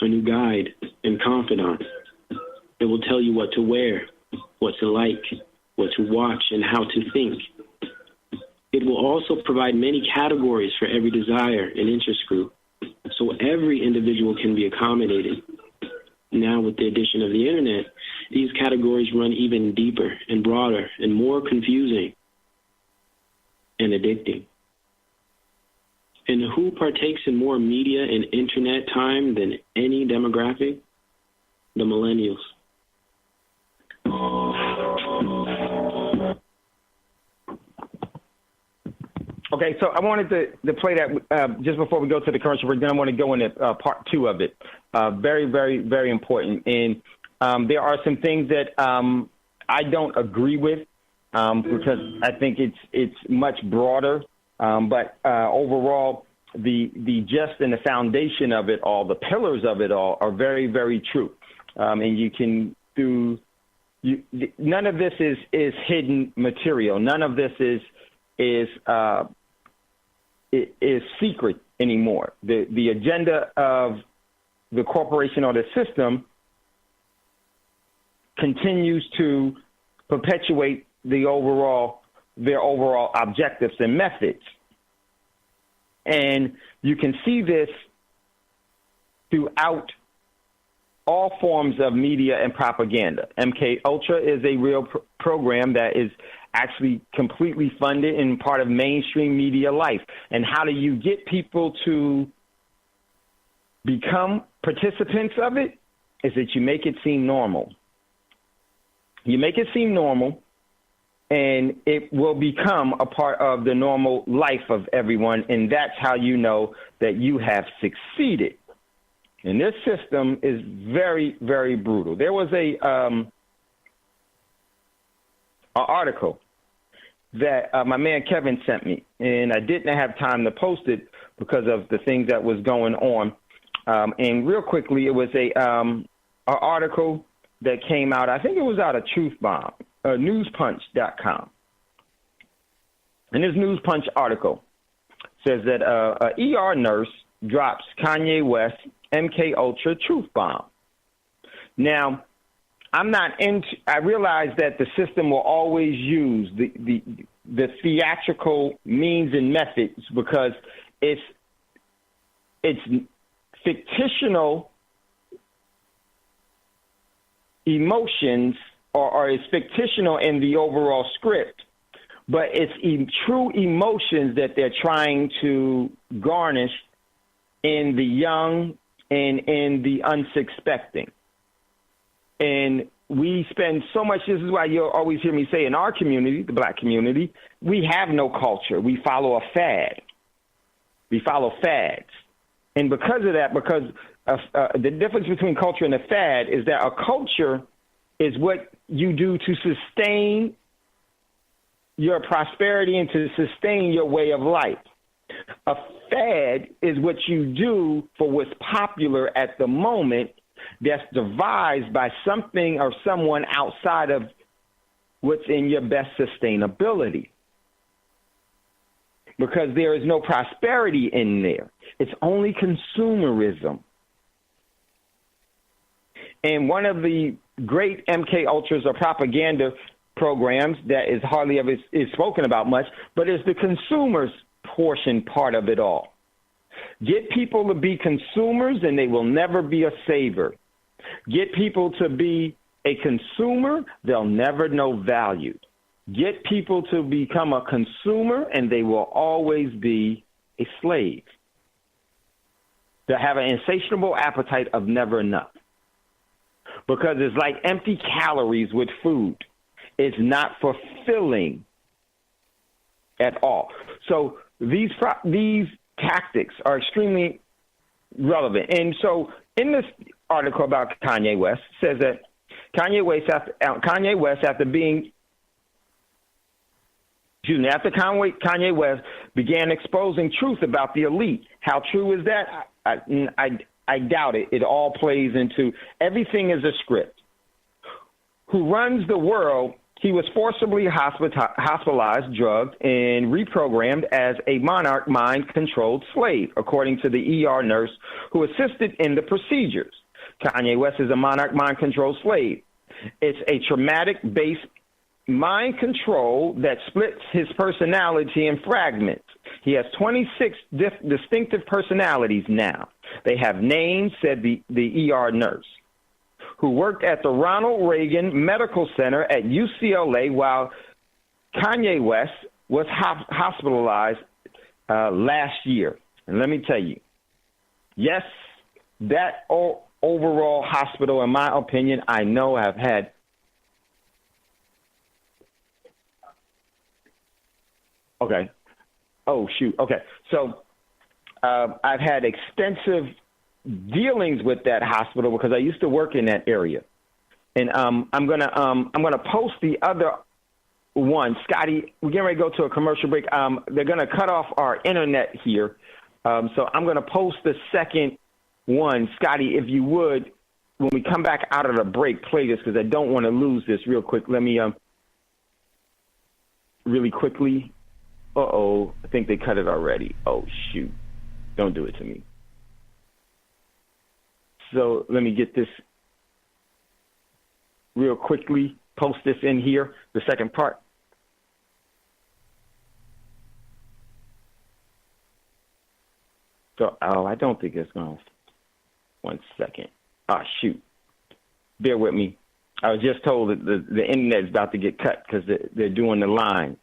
a new guide and confidant. It will tell you what to wear, what to like, what to watch, and how to think. It will also provide many categories for every desire and interest group, so every individual can be accommodated. Now, with the addition of the internet, these categories run even deeper and broader and more confusing and addicting. And who partakes in more media and internet time than any demographic? The millennials. Okay, so I wanted to play that just before we go to the commercial break. Then I want to go into part two of it. Very, very, very important. And there are some things that I don't agree with because I think it's much broader. But overall, the gist and the foundation of it all, the pillars of it all, are very, very true. And you can do. None of this is hidden material. None of this is secret anymore. The agenda of the corporation or the system continues to perpetuate their overall objectives and methods. And you can see this throughout all forms of media and propaganda. MK Ultra is a real program that is actually completely funded and part of mainstream media life. And how do you get people to become participants of it? Is that you make it seem normal. You make it seem normal, and it will become a part of the normal life of everyone, and that's how you know that you have succeeded. And this system is very, very brutal. There was an article that my man Kevin sent me, and I didn't have time to post it because of the things that was going on. And real quickly, it was an article that came out. I think it was out of Truth Bomb, newspunch.com. And this News Punch article says that a ER nurse drops Kanye West MK Ultra truth bomb. Now, I realize that the system will always use the theatrical means and methods because it's fictional emotions or it's fictional in the overall script, but it's true emotions that they're trying to garnish in the young and in the unsuspecting. And we spend so much, this is why you'll always hear me say in our community, the black community, we have no culture. We follow a fad. We follow fads. And because of that, the difference between culture and a fad is that a culture is what you do to sustain your prosperity and to sustain your way of life. A fad is what you do for what's popular at the moment that's devised by something or someone outside of what's in your best sustainability. Because there is no prosperity in there. It's only consumerism. And one of the great MK Ultras or propaganda programs that is hardly ever is spoken about much, but it's the consumers portion part of it all. Get people to be consumers and they will never be a saver. Get people to be a consumer, they'll never know value. Get people to become a consumer and they will always be a slave. They'll have an insatiable appetite of never enough. Because it's like empty calories with food. It's not fulfilling at all. So these tactics are extremely relevant. And so in this article about Kanye West, says that Kanye West, after Kanye West began exposing truth about the elite. How true is that? I doubt it. It all plays into, everything is a script. Who runs the world, he was forcibly hospitalized, drugged, and reprogrammed as a monarch mind-controlled slave, according to the ER nurse who assisted in the procedures. Kanye West is a monarch mind-controlled slave. It's a traumatic-based mind control that splits his personality in fragments. He has 26 distinctive personalities now. They have names, said the ER nurse, who worked at the Ronald Reagan Medical Center at UCLA while Kanye West was hospitalized last year. And let me tell you, yes, that overall hospital, in my opinion, I know have had okay. Oh, shoot. Okay. So I've had extensive dealings with that hospital because I used to work in that area. And I'm gonna post the other one. Scotty, we're getting ready to go to a commercial break. They're gonna cut off our internet here. So I'm gonna post the second one. Scotty, if you would, when we come back out of the break, play this because I don't want to lose this real quick. Let me really quickly. I think they cut it already. Oh, shoot. Don't do it to me. So let me get this real quickly, post this in here, the second part. So, I don't think it's going to. 1 second. Shoot. Bear with me. I was just told that the internet is about to get cut because they're doing the lines.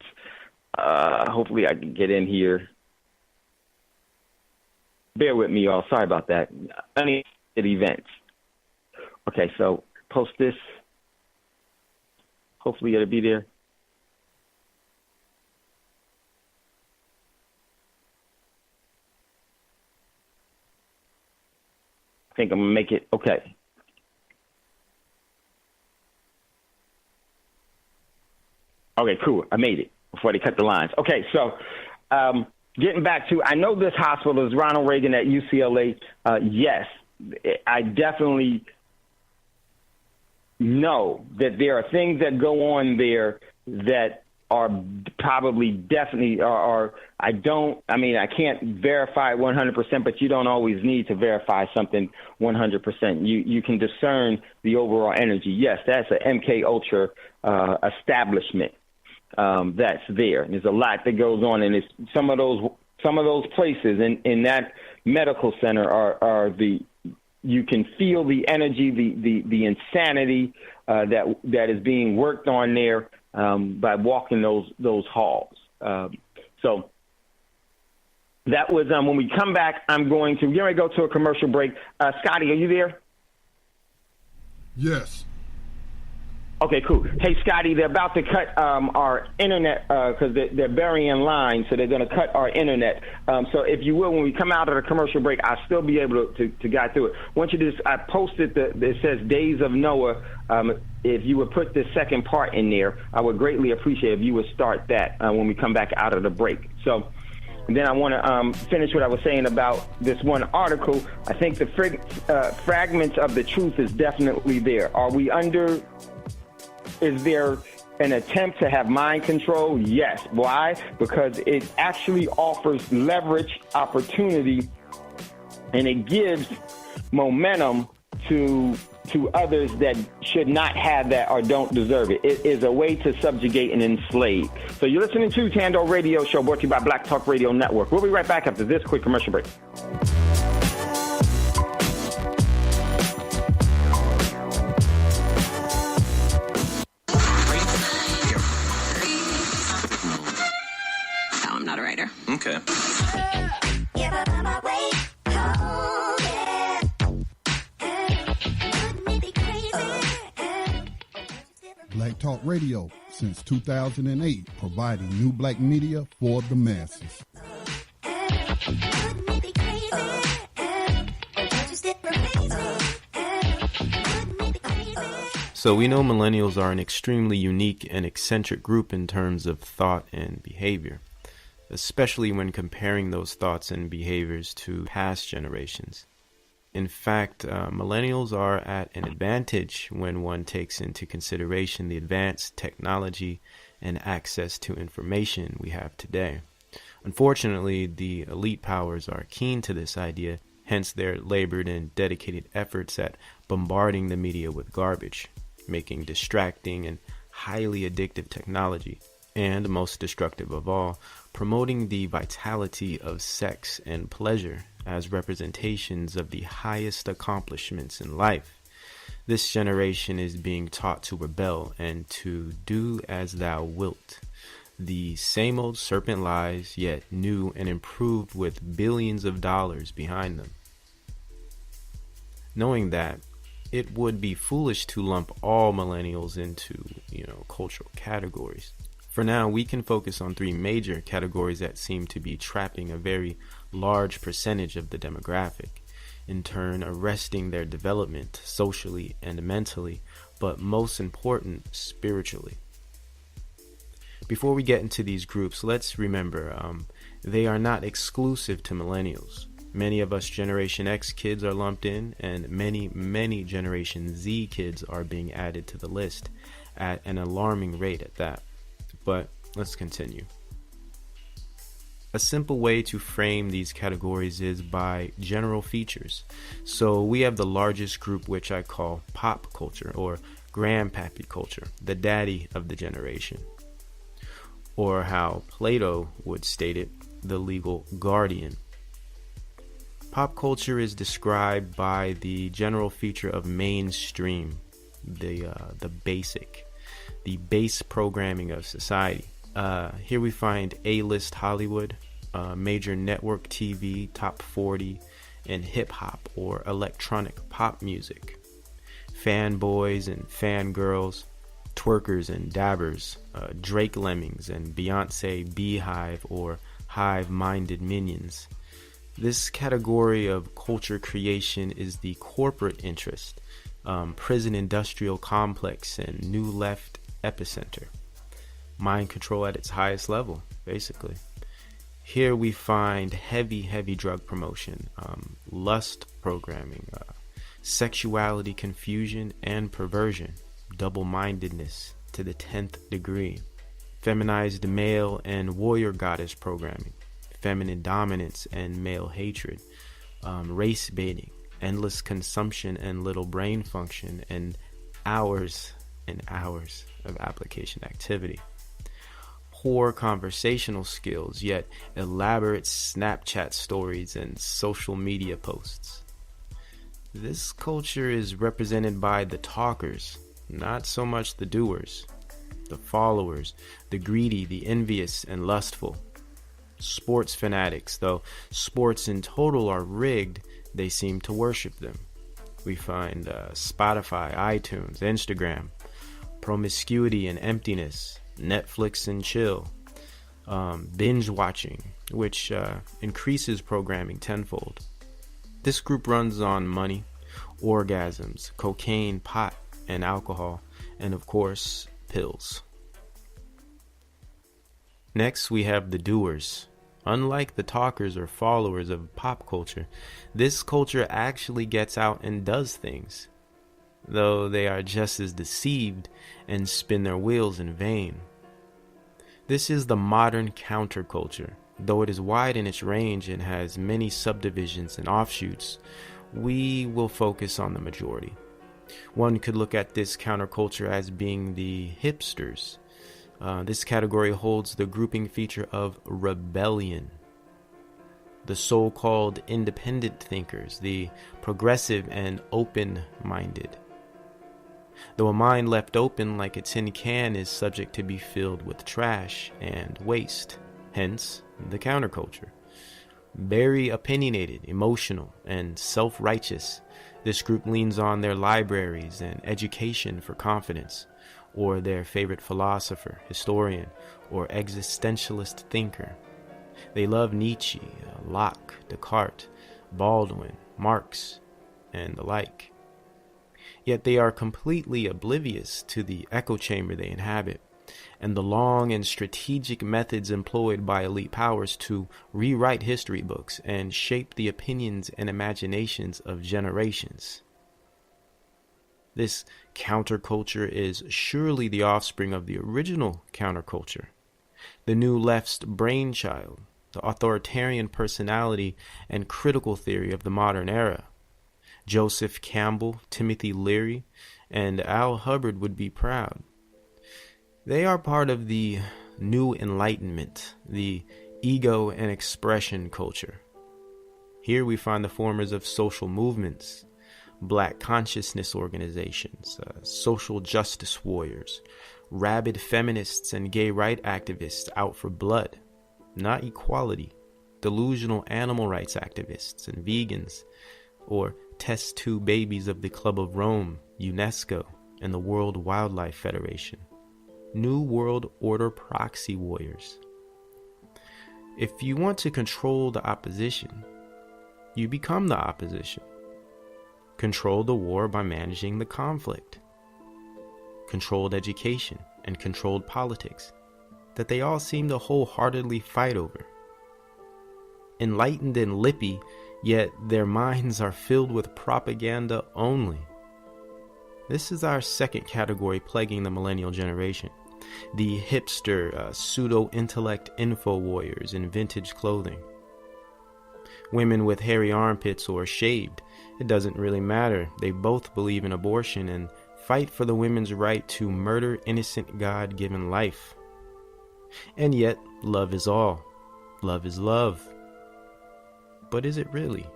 Hopefully I can get in here. Bear with me, y'all. Sorry about that. Unexpected events. Okay, so post this. Hopefully it'll be there. I think I'm going to make it. Okay. Okay, cool. I made it. before they cut the lines. Okay, so getting back to, I know this hospital is Ronald Reagan at UCLA. Yes, I definitely know that there are things that go on there that are probably definitely I can't verify 100%, but you don't always need to verify something 100%. You can discern the overall energy. Yes, that's an MK Ultra establishment that's there. There's a lot that goes on, and it's some of those places in that medical center are you can feel the energy, the insanity that is being worked on there by walking those halls. So that was when we come back. We're going to go to a commercial break. Scotty, are you there? Yes. Okay, cool. Hey, Scotty, they're about to cut our internet because they're burying lines, so they're going to cut our internet. So if you will, when we come out of the commercial break, I'll still be able to guide through it. I posted it says Days of Noah. If you would put the second part in there, I would greatly appreciate if you would start that when we come back out of the break. So then I want to finish what I was saying about this one article. I think the fragments of the truth is definitely there. Is there an attempt to have mind control? Yes. Why? Because it actually offers leverage, opportunity, and it gives momentum to others that should not have that or don't deserve it. It is a way to subjugate and enslave. So you're listening to Thando Radio Show, brought to you by Black Talk Radio Network. We'll be right back after this quick commercial break. Okay. Black Talk Radio since 2008, providing new black media for the masses. So we know millennials are an extremely unique and eccentric group in terms of thought and behavior, especially when comparing those thoughts and behaviors to past generations. In fact, millennials are at an advantage when one takes into consideration the advanced technology and access to information we have today. Unfortunately, the elite powers are keen to this idea, hence their labored and dedicated efforts at bombarding the media with garbage, making distracting and highly addictive technology, and most destructive of all, promoting the vitality of sex and pleasure as representations of the highest accomplishments in life. This generation is being taught to rebel and to do as thou wilt. The same old serpent lies, yet new and improved with billions of dollars behind them. Knowing that, it would be foolish to lump all millennials into, cultural categories. For now, we can focus on three major categories that seem to be trapping a very large percentage of the demographic, in turn arresting their development socially and mentally, but most important, spiritually. Before we get into these groups, let's remember they are not exclusive to millennials. Many of us Generation X kids are lumped in, and many Generation Z kids are being added to the list at an alarming rate at that. But let's continue. A simple way to frame these categories is by general features. So we have the largest group, which I call pop culture or grandpappy culture, the daddy of the generation. Or how Plato would state it, the legal guardian. Pop culture is described by the general feature of mainstream, the basic, the base programming of society. Here we find A-list Hollywood, major network TV, top 40, and hip-hop or electronic pop music. Fanboys and fangirls, twerkers and dabbers, Drake lemmings and Beyonce beehive or hive-minded minions. This category of culture creation is the corporate interest, prison industrial complex, and new left epicenter. mind control at its highest level, basically. Here we find heavy drug promotion, lust programming, sexuality confusion and perversion, double-mindedness to the 10th degree, feminized male and warrior goddess programming, feminine dominance and male hatred, race baiting, endless consumption and little brain function, and hours and hours of application activity. Poor conversational skills, yet elaborate Snapchat stories and social media posts. This culture is represented by the talkers, not so much the doers, the followers, the greedy, the envious, and lustful. Sports fanatics, though sports in total are rigged, they seem to worship them. We find Spotify, iTunes, Instagram, promiscuity and emptiness, Netflix and chill, binge watching, which increases programming tenfold. This group runs on money, orgasms, cocaine, pot, and alcohol, and of course, pills. Next, we have the doers. Unlike the talkers or followers of pop culture, this culture actually gets out and does things, though they are just as deceived and spin their wheels in vain. This is the modern counterculture. Though it is wide in its range and has many subdivisions and offshoots, we will focus on the majority. One could look at this counterculture as being the hipsters. This category holds the grouping feature of rebellion. The so-called independent thinkers, the progressive and open-minded. Though a mind left open like a tin can is subject to be filled with trash and waste, hence the counterculture. Very opinionated, emotional, and self-righteous, this group leans on their libraries and education for confidence, or their favorite philosopher, historian, or existentialist thinker. They love Nietzsche, Locke, Descartes, Baldwin, Marx, and the like. Yet they are completely oblivious to the echo chamber they inhabit, and the long and strategic methods employed by elite powers to rewrite history books and shape the opinions and imaginations of generations. This counterculture is surely the offspring of the original counterculture, the new left's brainchild, the authoritarian personality and critical theory of the modern era. Joseph Campbell, Timothy Leary, and Al Hubbard would be proud. They are part of the New Enlightenment, the ego and expression culture. Here we find the formers of social movements, black consciousness organizations, social justice warriors, rabid feminists and gay rights activists out for blood, not equality, delusional animal rights activists and vegans, or test tube babies of the Club of Rome, UNESCO, and the World Wildlife Federation. New World Order proxy warriors. If you want to control the opposition, you become the opposition. Control the war by managing the conflict. Controlled education and controlled politics that they all seem to wholeheartedly fight over. Enlightened and lippy, yet their minds are filled with propaganda only. This is our second category plaguing the millennial generation. The hipster, pseudo-intellect info warriors in vintage clothing. Women with hairy armpits or shaved, it doesn't really matter. They both believe in abortion and fight for the women's right to murder innocent God-given life. And yet, love is all. Love is love. But is it really?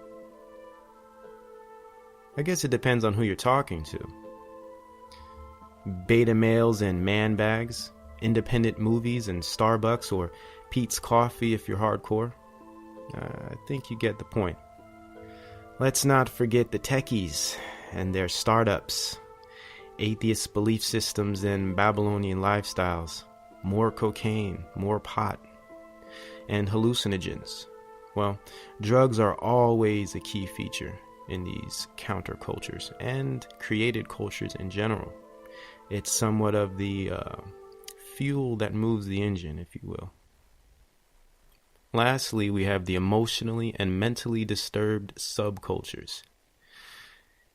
I guess it depends on who you're talking to. Beta males and man bags, independent movies and Starbucks or Pete's Coffee if you're hardcore. I think you get the point. Let's not forget the techies and their startups, atheist belief systems and Babylonian lifestyles, more cocaine, more pot, and hallucinogens. Well, drugs are always a key feature in these countercultures and created cultures in general. It's somewhat of the fuel that moves the engine, if you will. Lastly, we have the emotionally and mentally disturbed subcultures.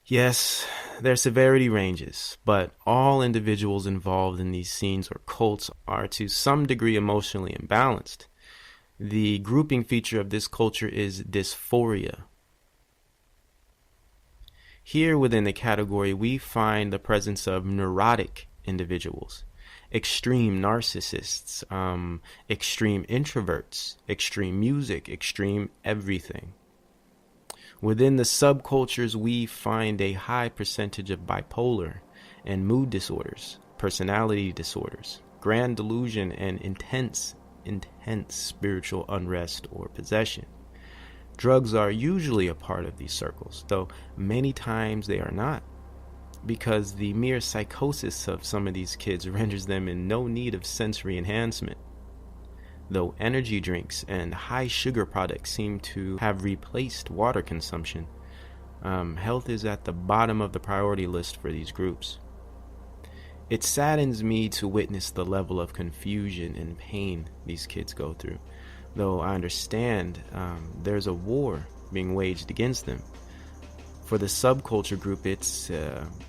Yes, their severity ranges, but all individuals involved in these scenes or cults are to some degree emotionally imbalanced. The grouping feature of this culture is dysphoria. Here within the category, we find the presence of neurotic individuals, extreme narcissists, extreme introverts, extreme music, extreme everything. Within the subcultures, we find a high percentage of bipolar and mood disorders, personality disorders, grand delusion, and intense spiritual unrest or possession. Drugs are usually a part of these circles, though many times they are not, because the mere psychosis of some of these kids renders them in no need of sensory enhancement. Though energy drinks and high sugar products seem to have replaced water consumption, health is at the bottom of the priority list for these groups. It saddens me to witness the level of confusion and pain these kids go through, though I understand there's a war being waged against them. For the subculture group, it's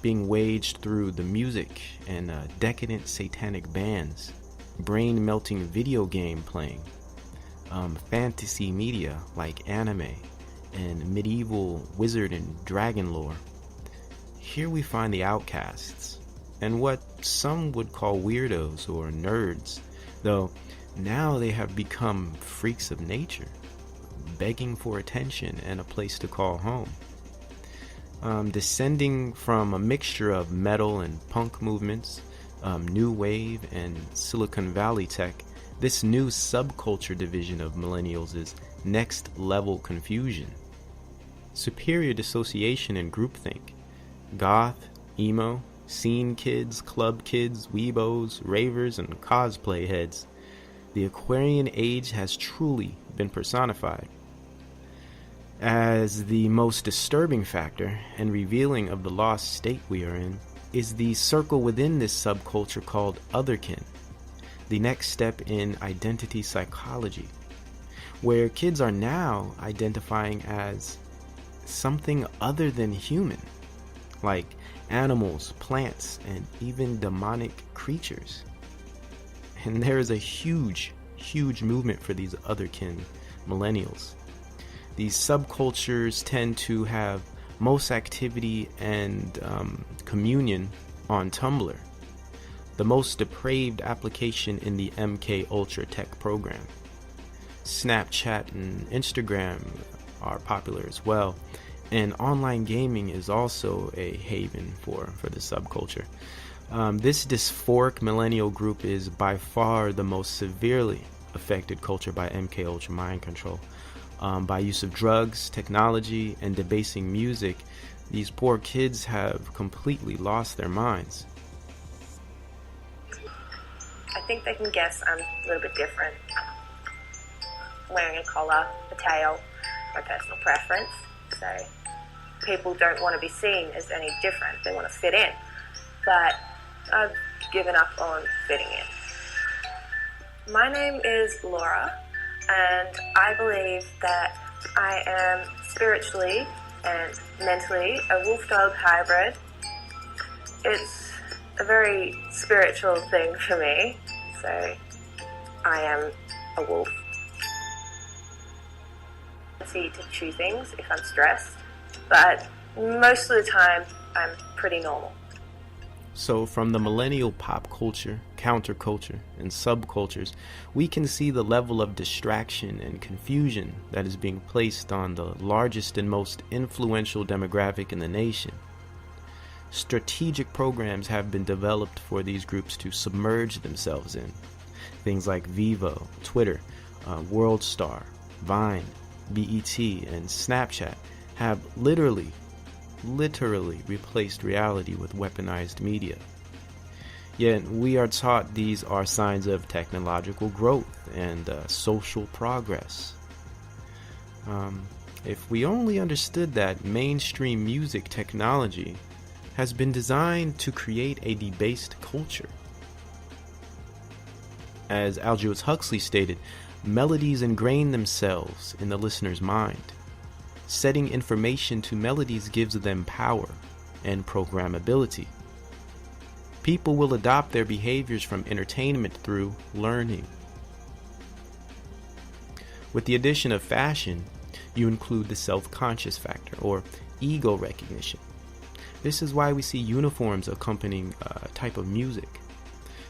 being waged through the music and decadent satanic bands, brain-melting video game playing, fantasy media like anime, and medieval wizard and dragon lore. Here we find the outcasts, and what some would call weirdos or nerds, though now they have become freaks of nature, begging for attention and a place to call home. Descending from a mixture of metal and punk movements, new wave and Silicon Valley tech, this new subculture division of millennials is next level confusion, superior dissociation and groupthink, goth, emo, scene kids, club kids, weebos, ravers, and cosplay heads. The Aquarian age has truly been personified. As the most disturbing factor and revealing of the lost state we are in is the circle within this subculture called otherkin, the next step in identity psychology, where kids are now identifying as something other than human, like animals, plants, and even demonic creatures. And there is a huge movement for these otherkin millennials. These subcultures tend to have most activity and communion on Tumblr, the most depraved application in the MK Ultra Tech program. Snapchat and Instagram are popular as well, and online gaming is also a haven for the subculture. This dysphoric millennial group is by far the most severely affected culture by MK Ultra mind control. By use of drugs, technology, and debasing music, these poor kids have completely lost their minds. I think they can guess I'm a little bit different. Wearing a collar, a tail, my personal preference. So people don't want to be seen as any different. They want to fit in. But I've given up on fitting in. My name is Laura, and I believe that I am spiritually and mentally a wolf-dog hybrid. It's a very spiritual thing for me, so I am a wolf. To chew things if I'm stressed, but most of the time I'm pretty normal. So from the millennial pop culture, counterculture, and subcultures, we can see the level of distraction and confusion that is being placed on the largest and most influential demographic in the nation. Strategic programs have been developed for these groups to submerge themselves in. Things like Vivo, Twitter, WorldStar, Vine, BET, and Snapchat have literally replaced reality with weaponized media. Yet we are taught these are signs of technological growth and social progress. If we only understood that mainstream music technology has been designed to create a debased culture. As Aldous Huxley stated, melodies ingrain themselves in the listener's mind. Setting information to melodies gives them power and programmability. People will adopt their behaviors from entertainment through learning. With the addition of fashion, you include the self-conscious factor, or ego recognition. This is why we see uniforms accompanying a type of music.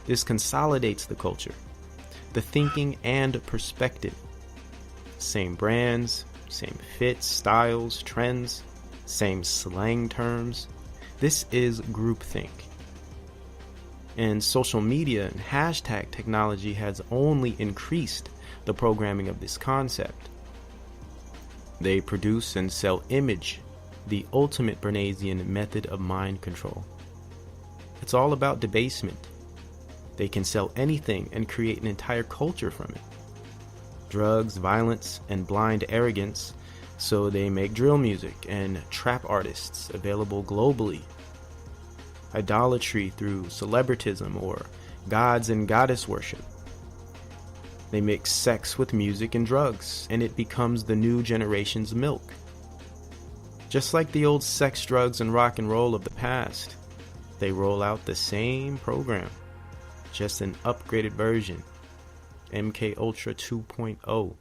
This consolidates the culture, the thinking and perspective. Same brands, same fits, styles, trends, same slang terms. This is groupthink. And social media and hashtag technology has only increased the programming of this concept. They produce and sell image, the ultimate Bernaysian method of mind control. It's all about debasement. They can sell anything and create an entire culture from it. Drugs, violence, and blind arrogance, so they make drill music and trap artists available globally. Idolatry through celebritism or gods and goddess worship. They mix sex with music and drugs, and it becomes the new generation's milk. Just like the old sex, drugs, and rock and roll of the past, they roll out the same program, just an upgraded version, MK Ultra 2.0.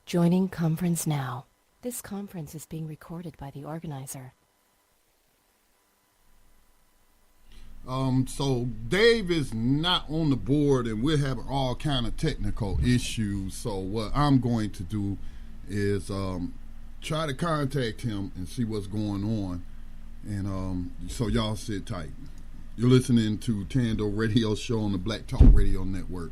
Joining conference now. This conference is being recorded by the organizer. So Dave is not on the board, and we're having all kind of technical issues. So what I'm going to do is try to contact him and see what's going on. And so y'all sit tight. You're listening to Thando Radio Show on the Black Talk Radio Network.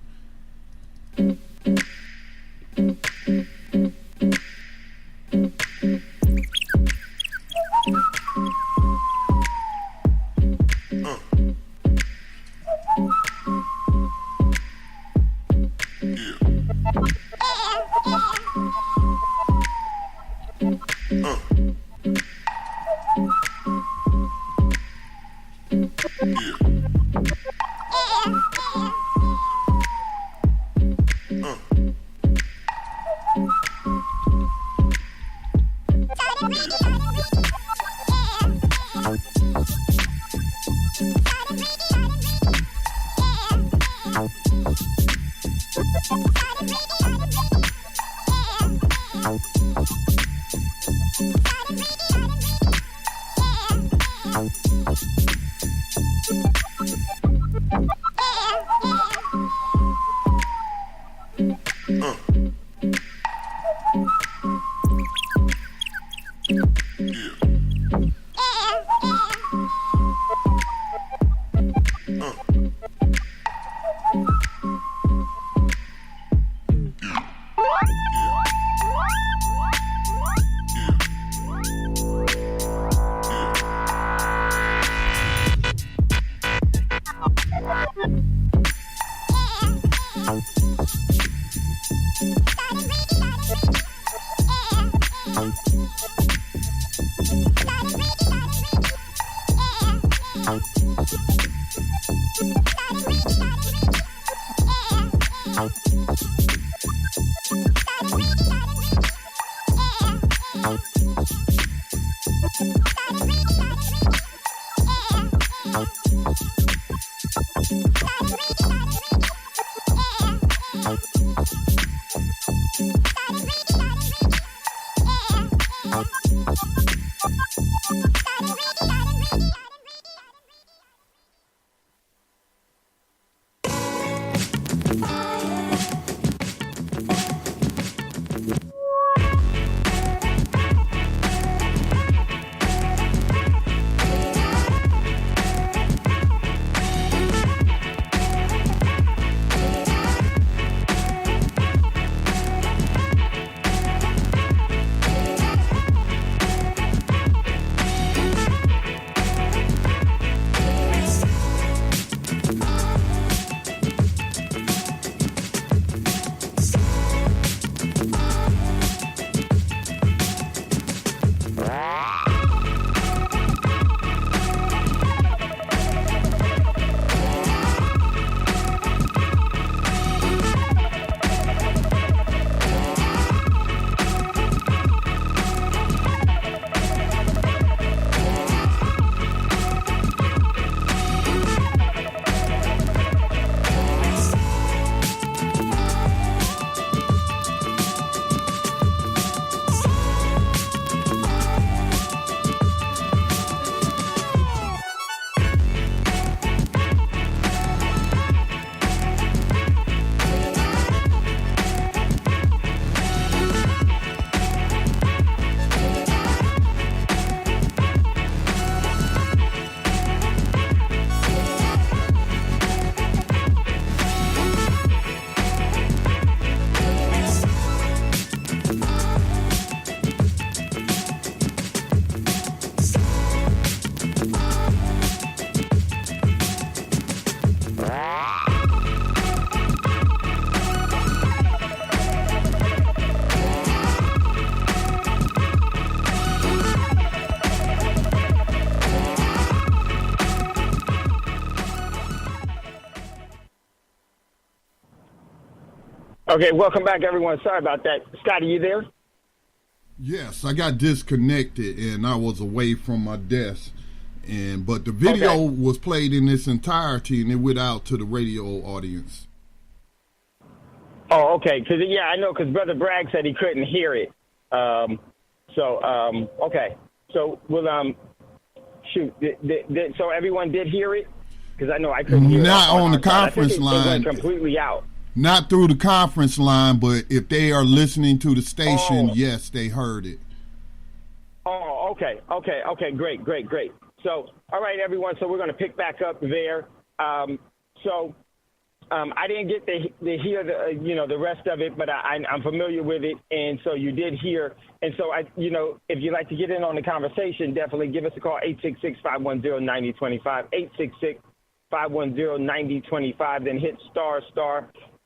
Okay, welcome back, everyone. Sorry about that. Scotty, you there? Yes, I got disconnected and I was away from my desk. But the video was played in its entirety and it went out to the radio audience. Oh, okay. I know because Brother Bragg said he couldn't hear it. Okay. So, well, shoot. So everyone did hear it? Because I know I couldn't hear it. Not on the conference line. It went completely out. Not through the conference line, but if they are listening to the station, yes, they heard it. Oh, okay. Great. So, all right, everyone. So we're going to pick back up there. I didn't get to hear the rest of it, but I'm familiar with it, and so you did hear. And so if you'd like to get in on the conversation, definitely give us a call 866-510-9025, 866-510-9025. Then hit star.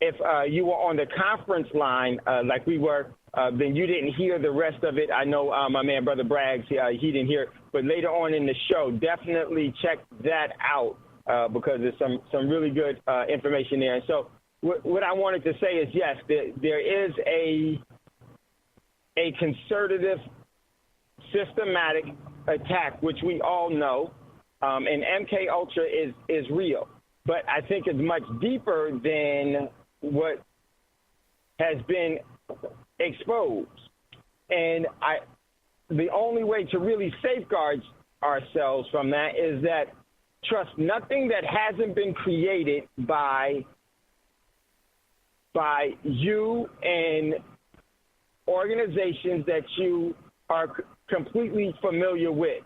If you were on the conference line like we were, then you didn't hear the rest of it. I know my man, Brother Braggs, he didn't hear it. But later on in the show, definitely check that out because there's some really good information there. And so what I wanted to say is, yes, there is a concerted, systematic attack, which we all know, and MK Ultra is real. But I think it's much deeper than what has been exposed. And the only way to really safeguard ourselves from that is that trust nothing that hasn't been created by you and organizations that you are completely familiar with.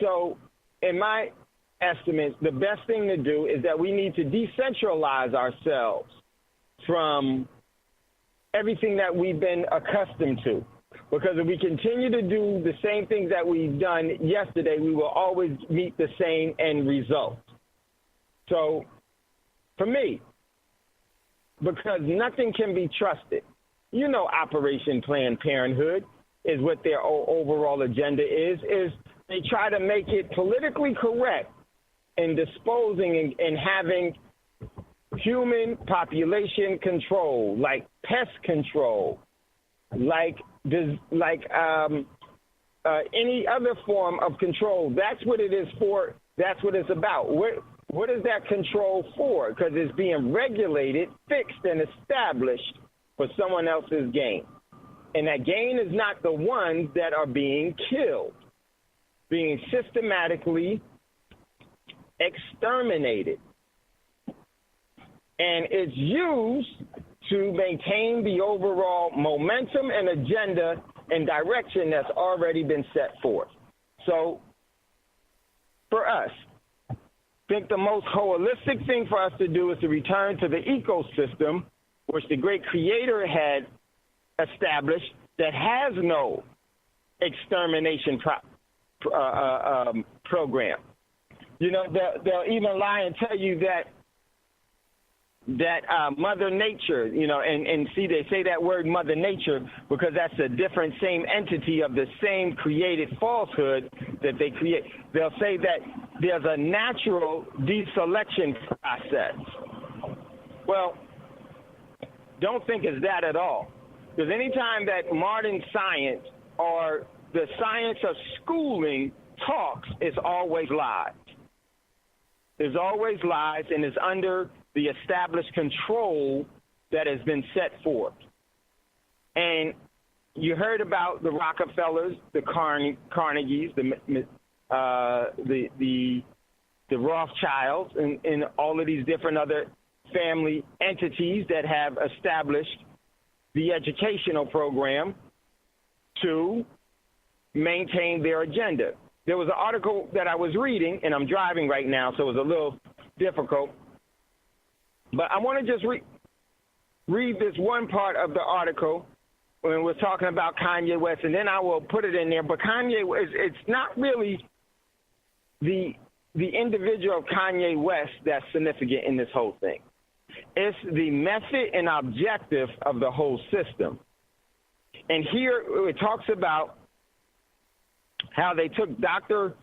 So in my estimates, the best thing to do is that we need to decentralize ourselves from everything that we've been accustomed to. Because if we continue to do the same things that we've done yesterday, we will always meet the same end result. So for me, because nothing can be trusted, Operation Planned Parenthood is what their overall agenda is they try to make it politically correct in disposing and having human population control, like pest control, like any other form of control. That's what it is for. That's what it's about. What is that control for? Because it's being regulated, fixed, and established for someone else's gain. And that gain is not the ones that are being killed, being systematically exterminated. And it's used to maintain the overall momentum and agenda and direction that's already been set forth. So for us, I think the most holistic thing for us to do is to return to the ecosystem which the great creator had established that has no extermination program. They'll even lie and tell you that Mother Nature, and see, they say that word Mother Nature because that's a different same entity of the same created falsehood that they create. They'll say that there's a natural deselection process. Well, don't think it's that at all. Because anytime that modern science or the science of schooling talks, it's always lies. There's always lies, and it's under the established control that has been set forth. And you heard about the Rockefellers, the Carnegies, the Rothschilds, and all of these different other family entities that have established the educational program to maintain their agenda. There was an article that I was reading, and I'm driving right now, so it was a little difficult. But I want to just read this one part of the article when we're talking about Kanye West, and then I will put it in there. But Kanye West, it's not really the individual of Kanye West that's significant in this whole thing. It's the method and objective of the whole system. And here it talks about how they took Dr.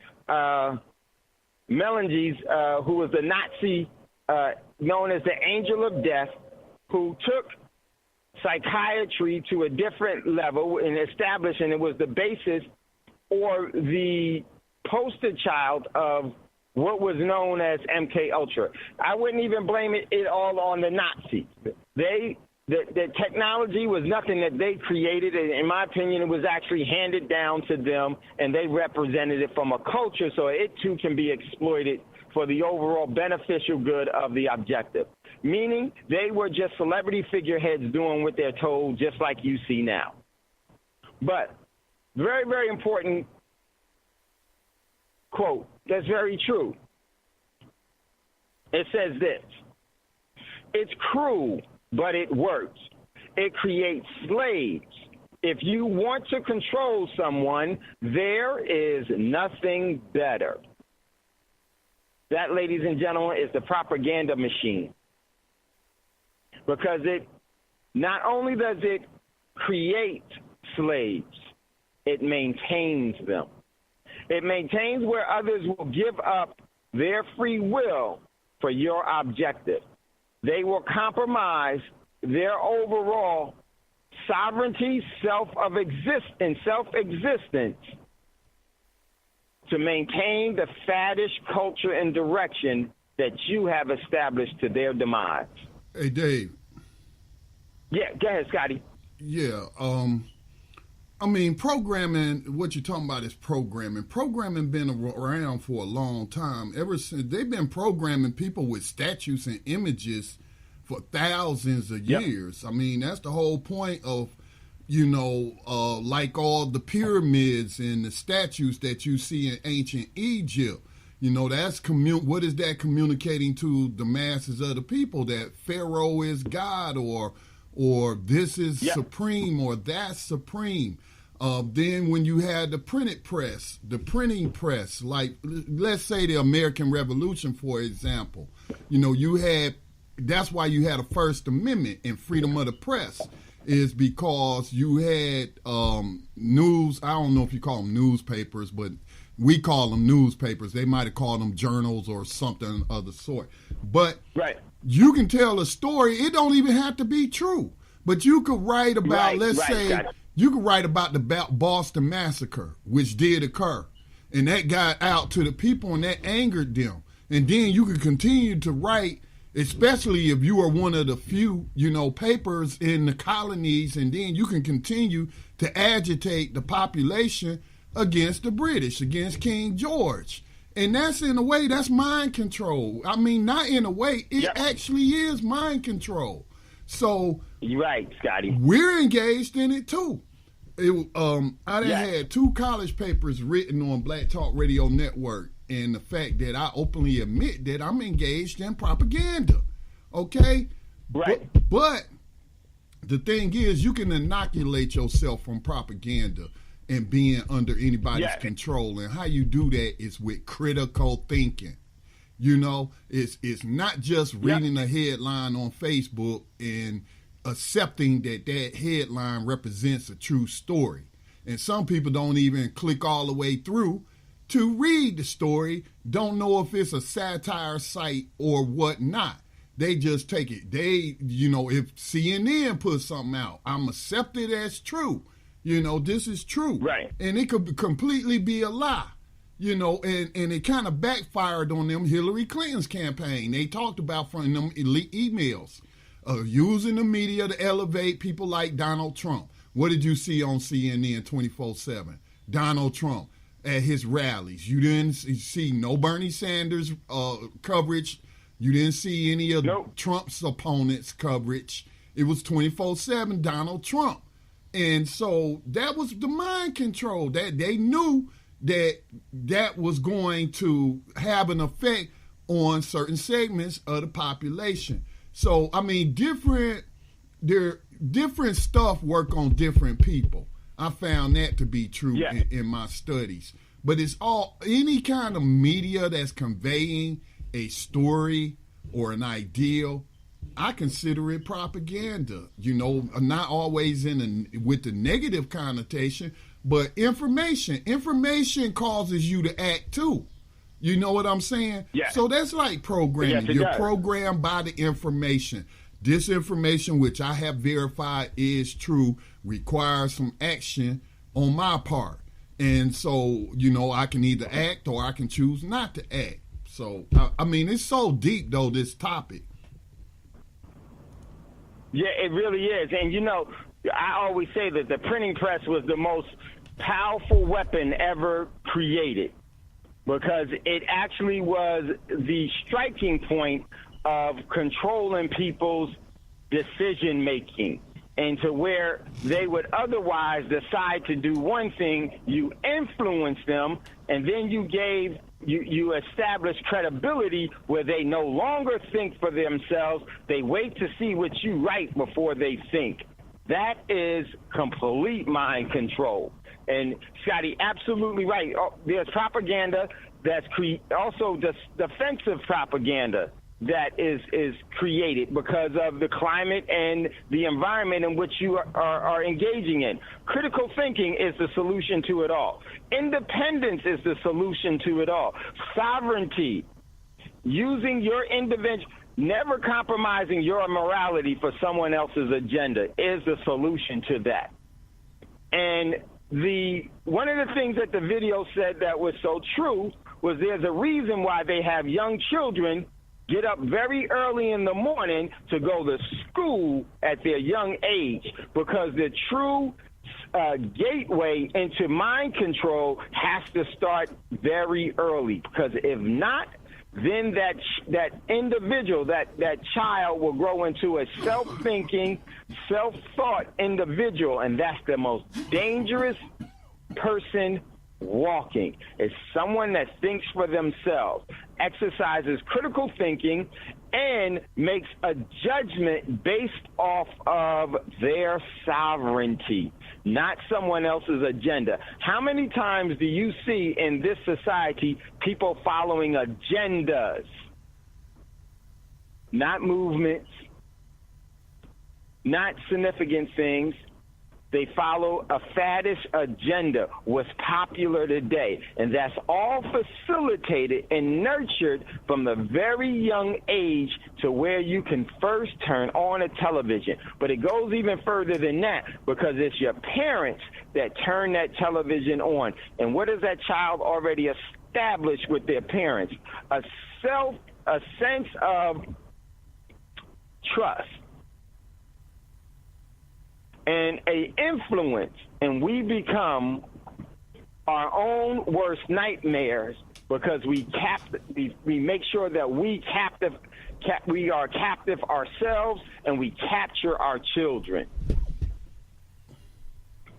Melanges, who was the Nazi known as the Angel of Death, who took psychiatry to a different level and established, and it was the basis or the poster child of what was known as MK Ultra. I wouldn't even blame it all on the Nazis. The technology was nothing that they created. In my opinion, it was actually handed down to them, and they represented it from a culture, so it too can be exploited for the overall beneficial good of the objective. Meaning they were just celebrity figureheads doing what they're told, just like you see now. But very, very important quote that's very true. It says this: "It's cruel, but it works. It creates slaves. If you want to control someone, there is nothing better." That, ladies and gentlemen, is the propaganda machine. Because it not only does it create slaves, it maintains them. It maintains where others will give up their free will for your objective. They will compromise their overall sovereignty, self-existence to maintain the faddish culture and direction that you have established to their demise. Hey, Dave. Yeah, go ahead, Scotty. Yeah, I mean, programming, what you're talking about is programming. Programming been around for a long time. Ever since they've been programming people with statues and images for thousands of years. I mean, that's the whole point of, like all the pyramids and the statues that you see in ancient Egypt. That's what is that communicating to the masses of the people? That Pharaoh is God, or this is supreme, or that's supreme. Then when you had the printing press, like let's say the American Revolution, for example, that's why you had a First Amendment and freedom of the press, is because you had news. I don't know if you call them newspapers, but we call them newspapers. They might have called them journals or something of the sort. But you can tell a story. It don't even have to be true. But you could write about, you could write about the Boston Massacre, which did occur. And that got out to the people and that angered them. And then you could continue to write, especially if you are one of the few, papers in the colonies, and then you can continue to agitate the population against the British, against King George. And that's, in a way, that's mind control. I mean, not in a way, it actually is mind control. So, you're right, Scotty. We're engaged in it too. I had 2 college papers written on Black Talk Radio Network, and the fact that I openly admit that I'm engaged in propaganda. Okay? Right. But the thing is, you can inoculate yourself from propaganda and being under anybody's control. And how you do that is with critical thinking. It's not just reading a headline on Facebook and accepting that headline represents a true story. And some people don't even click all the way through to read the story, don't know if it's a satire site or whatnot. They just take it. If CNN puts something out, I'm accepted as true. This is true. Right. And it could completely be a lie. And it kind of backfired on them Hillary Clinton's campaign. They talked about from them elite emails, using the media to elevate people like Donald Trump. What did you see on CNN 24/7? Donald Trump at his rallies. You didn't see no Bernie Sanders coverage. You didn't see any of Trump's opponents' coverage. It was 24/7 Donald Trump. And so that was the mind control. That they knew that was going to have an effect on certain segments of the population. So, I mean, different stuff work on different people. I found that to be true in my studies. But it's any kind of media that's conveying a story or an ideal, I consider it propaganda. Not always with the negative connotation, but information. Information causes you to act too. You know what I'm saying? Yeah. So that's like programming. Yes, You're programmed by the information. This information, which I have verified is true, requires some action on my part. And so, I can either act or I can choose not to act. So, I mean, it's so deep, though, this topic. Yeah, it really is. And, I always say that the printing press was the most powerful weapon ever created, because it actually was the striking point of controlling people's decision making, and to where they would otherwise decide to do one thing, you influence them, and then you establish credibility where they no longer think for themselves. They wait to see what you write before they think. That is complete mind control. And Scotty, absolutely right. There's propaganda that's also defensive propaganda that is created because of the climate and the environment in which you are engaging in. Critical thinking is the solution to it all. Independence is the solution to it all. Sovereignty, using your individual, never compromising your morality for someone else's agenda is the solution to that. And one of the things that the video said that was so true was there's a reason why they have young children get up very early in the morning to go to school at their young age, because the true gateway into mind control has to start very early. Because if not, then that individual, that child will grow into a self-thinking, self-thought individual, and that's the most dangerous person walking. Is someone that thinks for themselves, exercises critical thinking, and makes a judgment based off of their sovereignty, not someone else's agenda. How many times do you see in this society people following agendas, not movements, not significant things? They follow a faddish agenda, what's popular today. And that's all facilitated and nurtured from the very young age to where you can first turn on a television. But it goes even further than that, because it's your parents that turn that television on. And what does that child already establish with their parents? A sense of trust and a influence, and we become our own worst nightmares, because we make sure that we are captive ourselves, and we capture our children.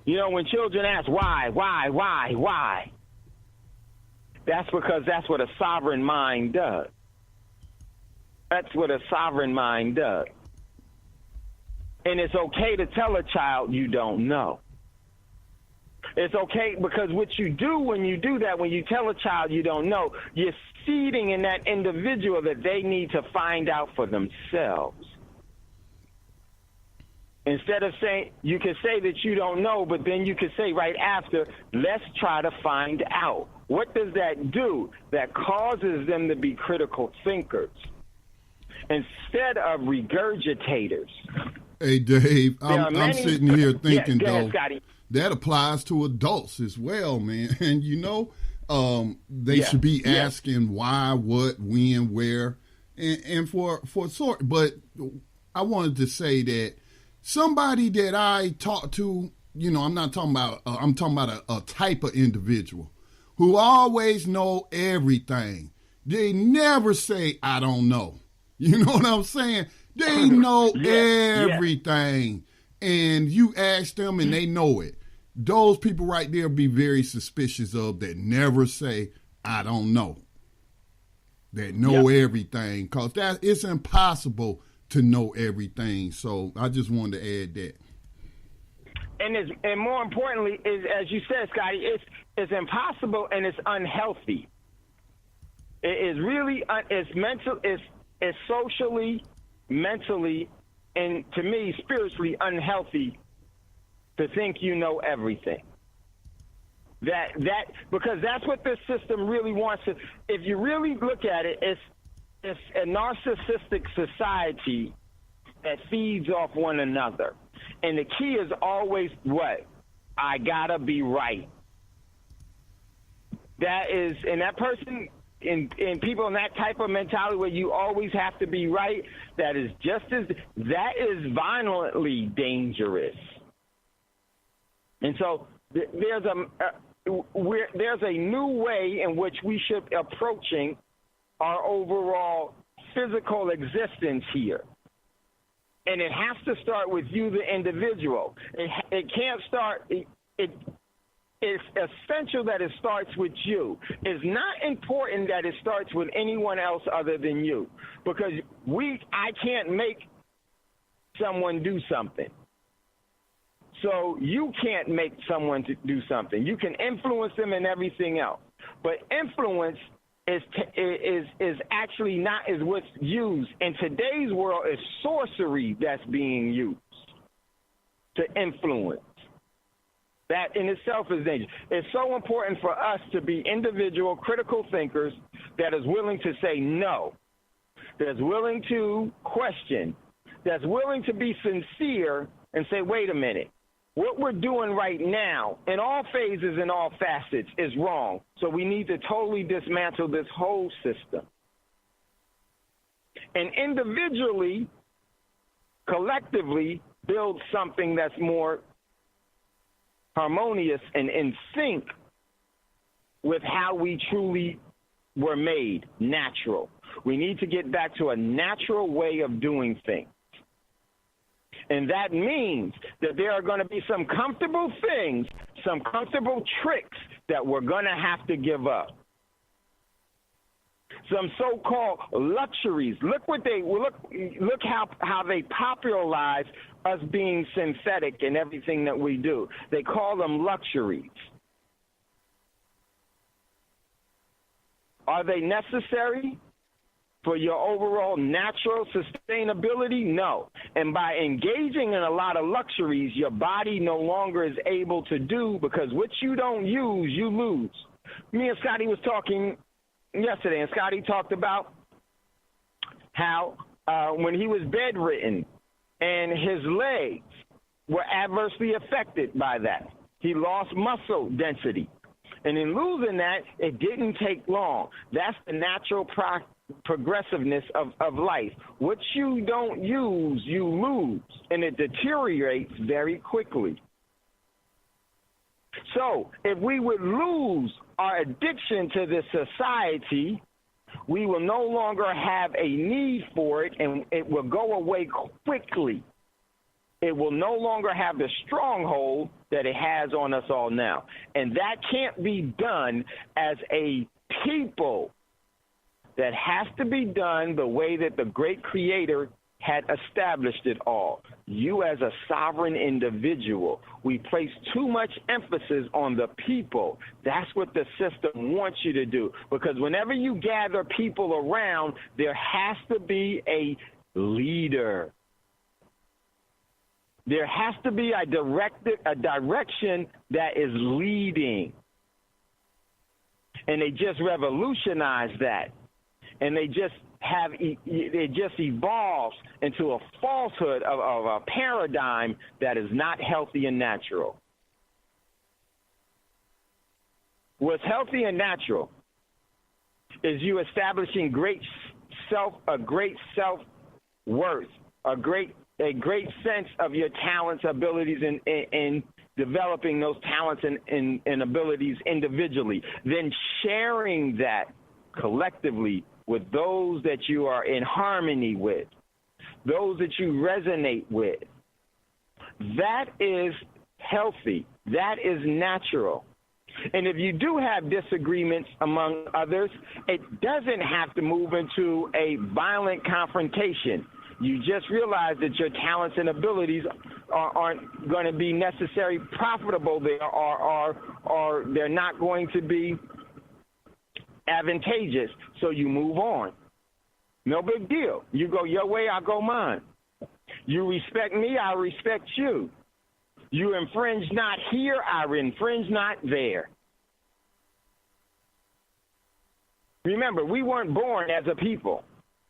When children ask why, that's because that's what a sovereign mind does. That's what a sovereign mind does. And it's okay to tell a child you don't know. It's okay, because what you do when you do that, when you tell a child you don't know, you're seeding in that individual that they need to find out for themselves. Instead of saying, you can say that you don't know, but then you can say right after, let's try to find out. What does that do? That causes them to be critical thinkers instead of regurgitators. Hey, Dave, I'm sitting here thinking, though, that applies to adults as well, man. And, they should be asking why, what, when, where, and for sort. But I wanted to say that somebody that I talk to, I'm not talking about, I'm talking about a type of individual who always know everything. They never say, I don't know. You know what I'm saying? They know everything. And you ask them and they know it. Those people right there be very suspicious of that never say, I don't know. That know everything. Because it's impossible to know everything. So I just wanted to add that. And more importantly, is, as you said, Scotty, it's impossible and it's unhealthy. It is really, it's mental, it's socially, mentally, and to me, spiritually unhealthy to think you know everything. That because that's what this system really wants to. If you really look at it, it's a narcissistic society that feeds off one another. And the key is always what? I gotta be right. That is, and that person, in people in that type of mentality where you always have to be right, that is violently dangerous. And so there's a new way in which we should be approaching our overall physical existence here. And it has to start with you, the individual. It can't start, it's essential that it starts with you. It's not important that it starts with anyone else other than you, because I can't make someone do something. So you can't make someone to do something. You can influence them and everything else, but influence is actually not is what's used in today's world. Is sorcery that's being used to influence. That in itself is dangerous. It's so important for us to be individual, critical thinkers that is willing to say no, that's willing to question, that's willing to be sincere and say, wait a minute, what we're doing right now in all phases and all facets is wrong. So we need to totally dismantle this whole system. And individually, collectively, build something that's more harmonious and in sync with how we truly were made, natural. We need to get back to a natural way of doing things. And that means that there are going to be some comfortable things, some comfortable tricks that we're going to have to give up. Some so-called luxuries. Look how they popularize us being synthetic in everything that we do. They call them luxuries. Are they necessary for your overall natural sustainability? No. And by engaging in a lot of luxuries, your body no longer is able to do, because what you don't use, you lose. Me and Scotty was talking yesterday, and Scotty talked about how when he was bedridden and his legs were adversely affected by that. He lost muscle density. And in losing that, it didn't take long. That's the natural progressiveness of life. What you don't use, you lose, and it deteriorates very quickly. So if we would lose our addiction to this society, we will no longer have a need for it, and it will go away quickly. It will no longer have the stronghold that it has on us all now. And that can't be done as a people. That has to be done the way that the great Creator had established it all. You as a sovereign individual. We place too much emphasis on the people. That's what the system wants you to do. Because whenever you gather people around, there has to be a leader. There has to be a direction that is leading. And they just revolutionized that. And they just it just evolves into a falsehood of a paradigm that is not healthy and natural. What's healthy and natural is you establishing a great self-worth, a great sense of your talents, abilities, and developing those talents and abilities individually, then sharing that collectively with those that you are in harmony with, those that you resonate with. That is healthy. That is natural. And if you do have disagreements among others, it doesn't have to move into a violent confrontation. You just realize that your talents and abilities aren't going to be necessarily profitable there, or they're not going to be advantageous, so you move on. No big deal. You go your way, I go mine. You respect me, I respect you. You infringe not here, I infringe not there. Remember, we weren't born as a people.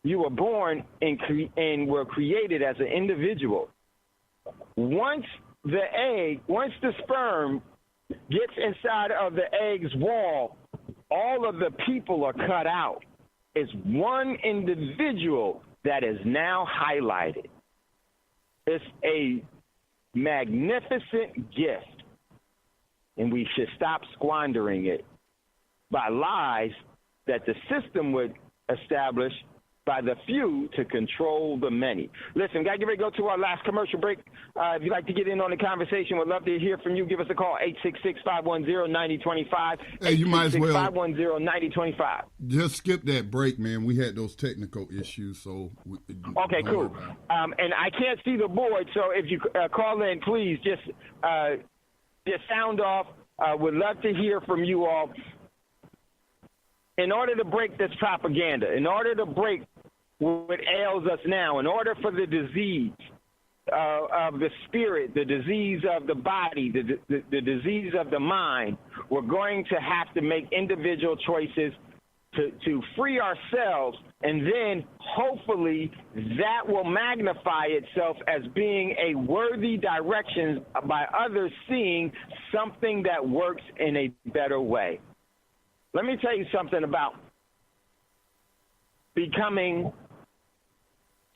You were born and were created as an individual. Once the sperm gets inside of the egg's wall, all of the people are cut out. It's one individual that is now highlighted. It's a magnificent gift, and we should stop squandering it by lies that the system would establish by the few to control the many. Listen, got to get ready to go to our last commercial break. If you'd like to get in on the conversation, we'd love to hear from you. Give us a call, 866-510-9025. Hey, you might as well 510-9025. just skip that break, man. We had those technical issues, so. Okay, cool. And I can't see the board, so if you call in, please just sound off. Would love to hear from you all. In order to break this propaganda, in order to break what ails us now, in order for the disease of the spirit, the disease of the body, the disease of the mind, we're going to have to make individual choices to free ourselves, and then hopefully that will magnify itself as being a worthy direction by others seeing something that works in a better way. Let me tell you something about becoming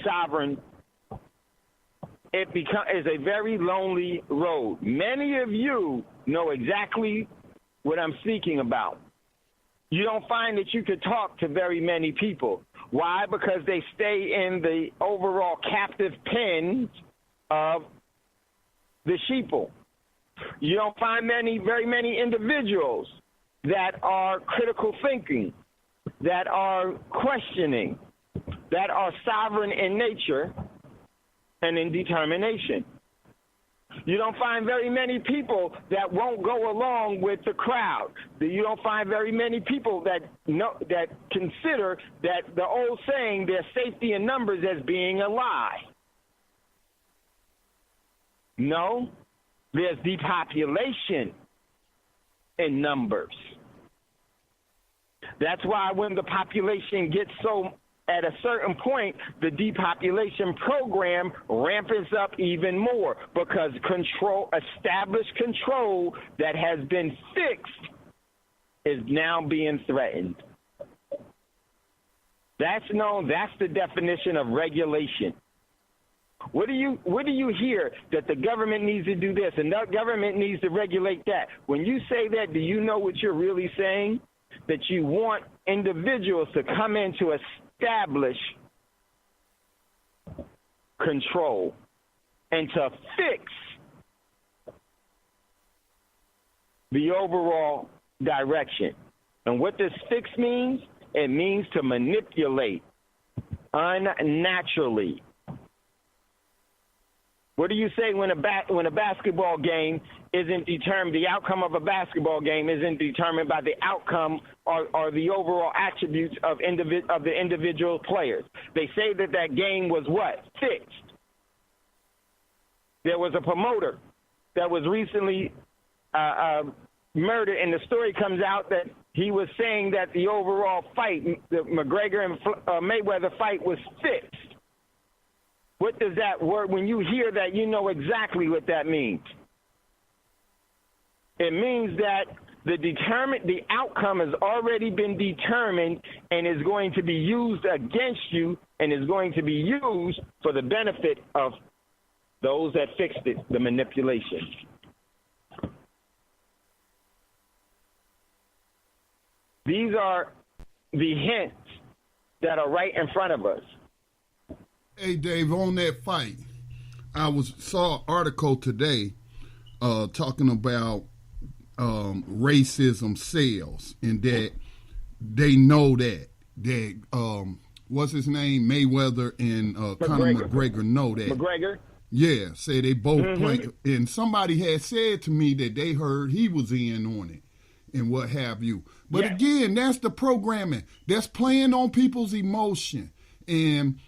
sovereign. It is a very lonely road. Many of you know exactly what I'm speaking about. You don't find that you could talk to very many people. Why? Because they stay in the overall captive pens of the sheeple. You don't find very many individuals that are critical thinking, that are questioning, that are sovereign in nature and in determination. You don't find very many people that won't go along with the crowd. You don't find very many people that consider that the old saying, there's safety in numbers, as being a lie. No, there's depopulation in numbers. That's why when the population gets so at a certain point, the depopulation program ramps up even more, because established control that has been fixed is now being threatened. That's the definition of regulation. What do you hear? That the government needs to do this and the government needs to regulate that. When you say that, do you know what you're really saying? That you want individuals to come in to establish control and to fix the overall direction. And what this fix means, it means to manipulate unnaturally. What do you say when a basketball game isn't determined? The outcome of a basketball game isn't determined by the outcome or the overall attributes of the individual players. They say that game was what? Fixed. There was a promoter that was recently murdered, and the story comes out that he was saying that the overall fight, the McGregor and Mayweather fight, was fixed. What does that word, when you hear that, you know exactly what that means. It means that the outcome has already been determined and is going to be used against you and is going to be used for the benefit of those that fixed it, the manipulation. These are the hints that are right in front of us. Hey, Dave, on that fight, I saw an article today talking about racism sells, and that they know that what's his name, Mayweather and Conor McGregor know that. McGregor? Yeah, say they both play. And somebody had said to me that they heard he was in on it and what have you. But again, that's the programming. That's playing on people's emotion. And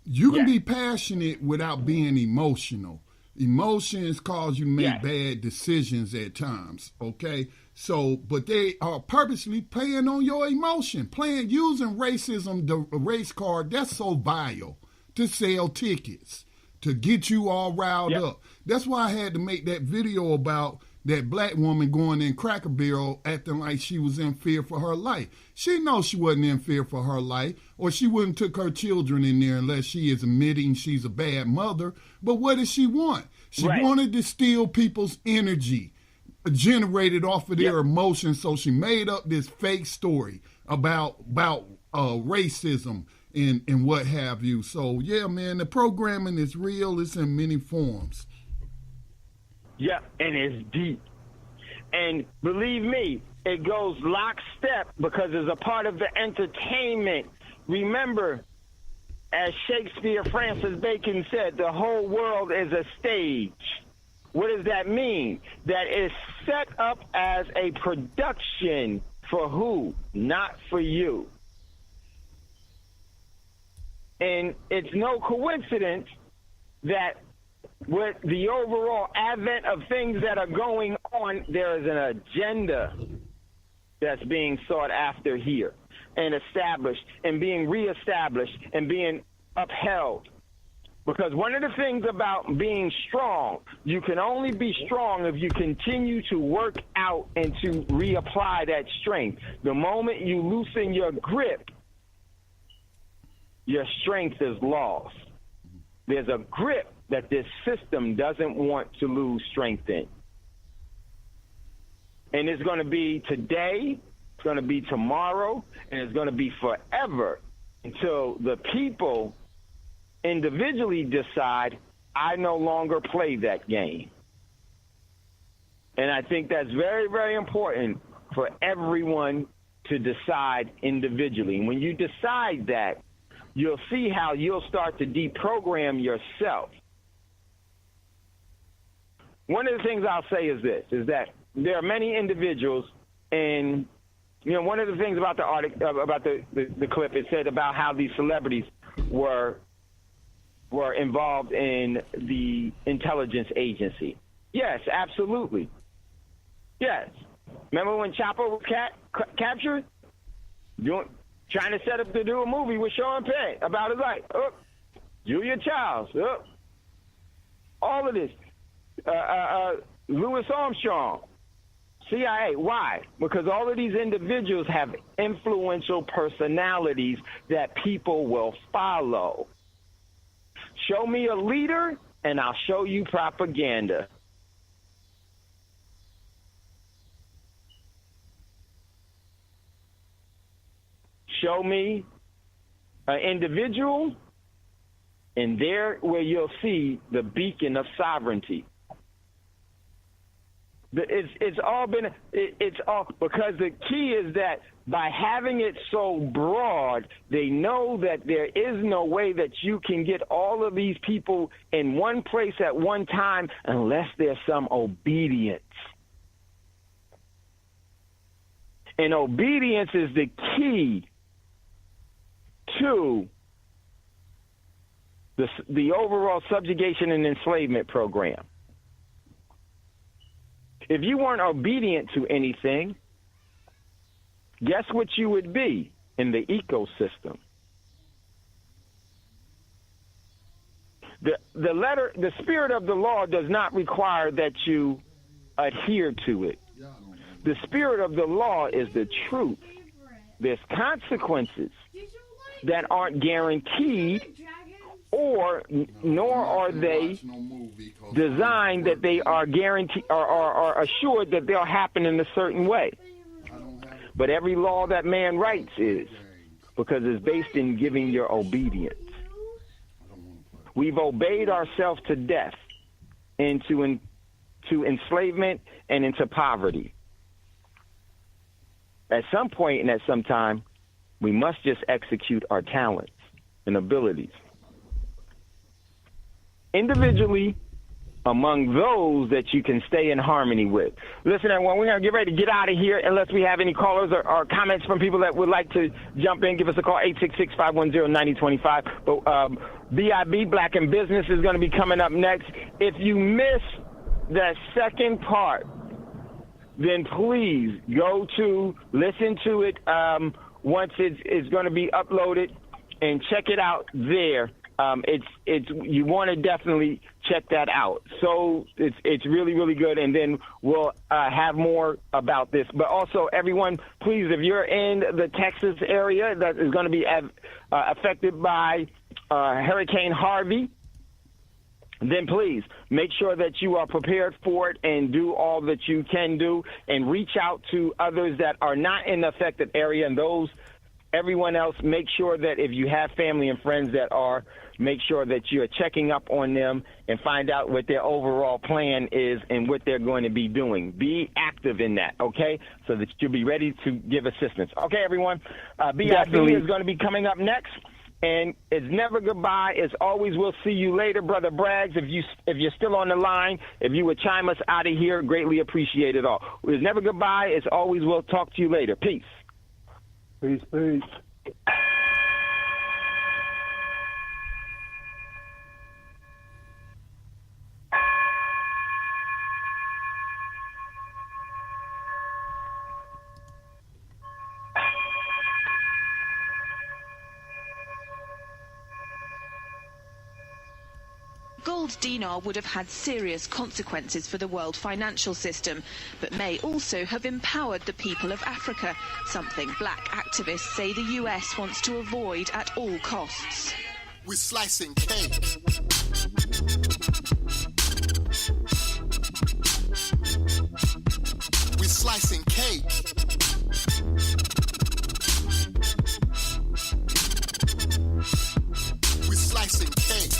you can be passionate without being emotional. Emotions cause you to make bad decisions at times, okay? So, but they are purposely playing on your emotion, using racism, the race card, that's so vile, to sell tickets, to get you all riled up. That's why I had to make that video about that black woman going in Cracker Barrel acting like she was in fear for her life. She knows she wasn't in fear for her life, or she wouldn't took her children in there unless she is admitting she's a bad mother. But what did she want? She wanted to steal people's energy generated off of their emotions, so she made up this fake story about racism and what have you. So, yeah, man, the programming is real. It's in many forms. Yeah, and it's deep. And believe me, it goes lockstep because it's a part of the entertainment. Remember, as Shakespeare Francis Bacon said, the whole world is a stage. What does that mean? That it's set up as a production for who? Not for you. And it's no coincidence that with the overall advent of things that are going on, there is an agenda that's being sought after here and established and being reestablished and being upheld. Because one of the things about being strong, you can only be strong if you continue to work out and to reapply that strength. The moment you loosen your grip, your strength is lost. There's a grip that this system doesn't want to lose strength in. And it's going to be today, it's going to be tomorrow, and it's going to be forever until the people individually decide, I no longer play that game. And I think that's very, very important for everyone to decide individually. When you decide that, you'll see how you'll start to deprogram yourself. One of the things I'll say is this, is that there are many individuals, and one of the things about the article, about the clip, it said about how these celebrities were involved in the intelligence agency. Yes, absolutely. Yes. Remember when Chopper was captured? Trying to set up to do a movie with Sean Penn about his life. Julia Childs. All of this. Louis Armstrong. CIA. Why? Because all of these individuals have influential personalities that people will follow. Show me a leader, and I'll show you propaganda. Show me an individual, and there where you'll see the beacon of sovereignty. It's all because the key is that by having it so broad, they know that there is no way that you can get all of these people in one place at one time unless there's some obedience. And obedience is the key to the overall subjugation and enslavement program. If you weren't obedient to anything, guess what you would be in the ecosystem? The spirit of the law does not require that you adhere to it. The spirit of the law is the truth. There's consequences that aren't guaranteed, nor are they designed that they are guaranteed or are assured that they'll happen in a certain way. But every law that man writes is, because it's based in giving your obedience. We've obeyed ourselves to death, into enslavement and into poverty. At some point and at some time, we must just execute our talents and abilities. Individually, among those that you can stay in harmony with. Listen, everyone, we're going to get ready to get out of here unless we have any callers or comments from people that would like to jump in. Give us a call, 866-510-9025. But BIB, Black in Business, is going to be coming up next. If you miss that second part, then please go to listen to it once it's going to be uploaded and check it out there. It's you want to definitely check that out. So it's really, really good, and then we'll have more about this. But also, everyone, please, if you're in the Texas area that is going to be affected by Hurricane Harvey, then please make sure that you are prepared for it and do all that you can do, and reach out to others that are not in the affected area, and everyone else, make sure that if you have family and friends that are, make sure that you're checking up on them and find out what their overall plan is and what they're going to be doing. Be active in that, okay, so that you'll be ready to give assistance. Okay, everyone, BIB is going to be coming up next. And it's never goodbye. It's always we'll see you later, Brother Braggs. If you're still on the line, if you would chime us out of here, greatly appreciate it all. It's never goodbye. It's always we'll talk to you later. Peace. Peace, peace. Gold dinar would have had serious consequences for the world financial system, but may also have empowered the people of Africa, something black activists say the US wants to avoid at all costs. We're slicing cake. We're slicing cake. We're slicing cake.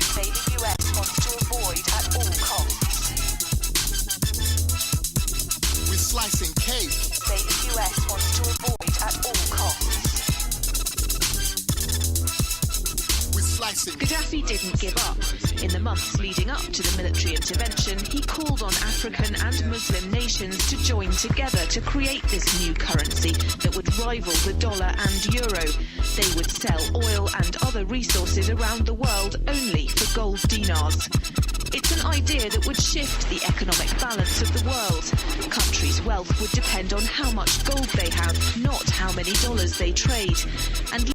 Say the US wants to avoid at all costs. We're slicing cake. Say the US wants to avoid at all costs. We're slicing. Gaddafi didn't give up. In the months leading up to the military intervention, he called on African and Muslim nations to join together to create this new currency that would rival the dollar and euro. They would sell oil and other resources around the world only for gold dinars. It's an idea that would shift the economic balance of the world. Countries' wealth would depend on how much gold they have, not how many dollars they trade. And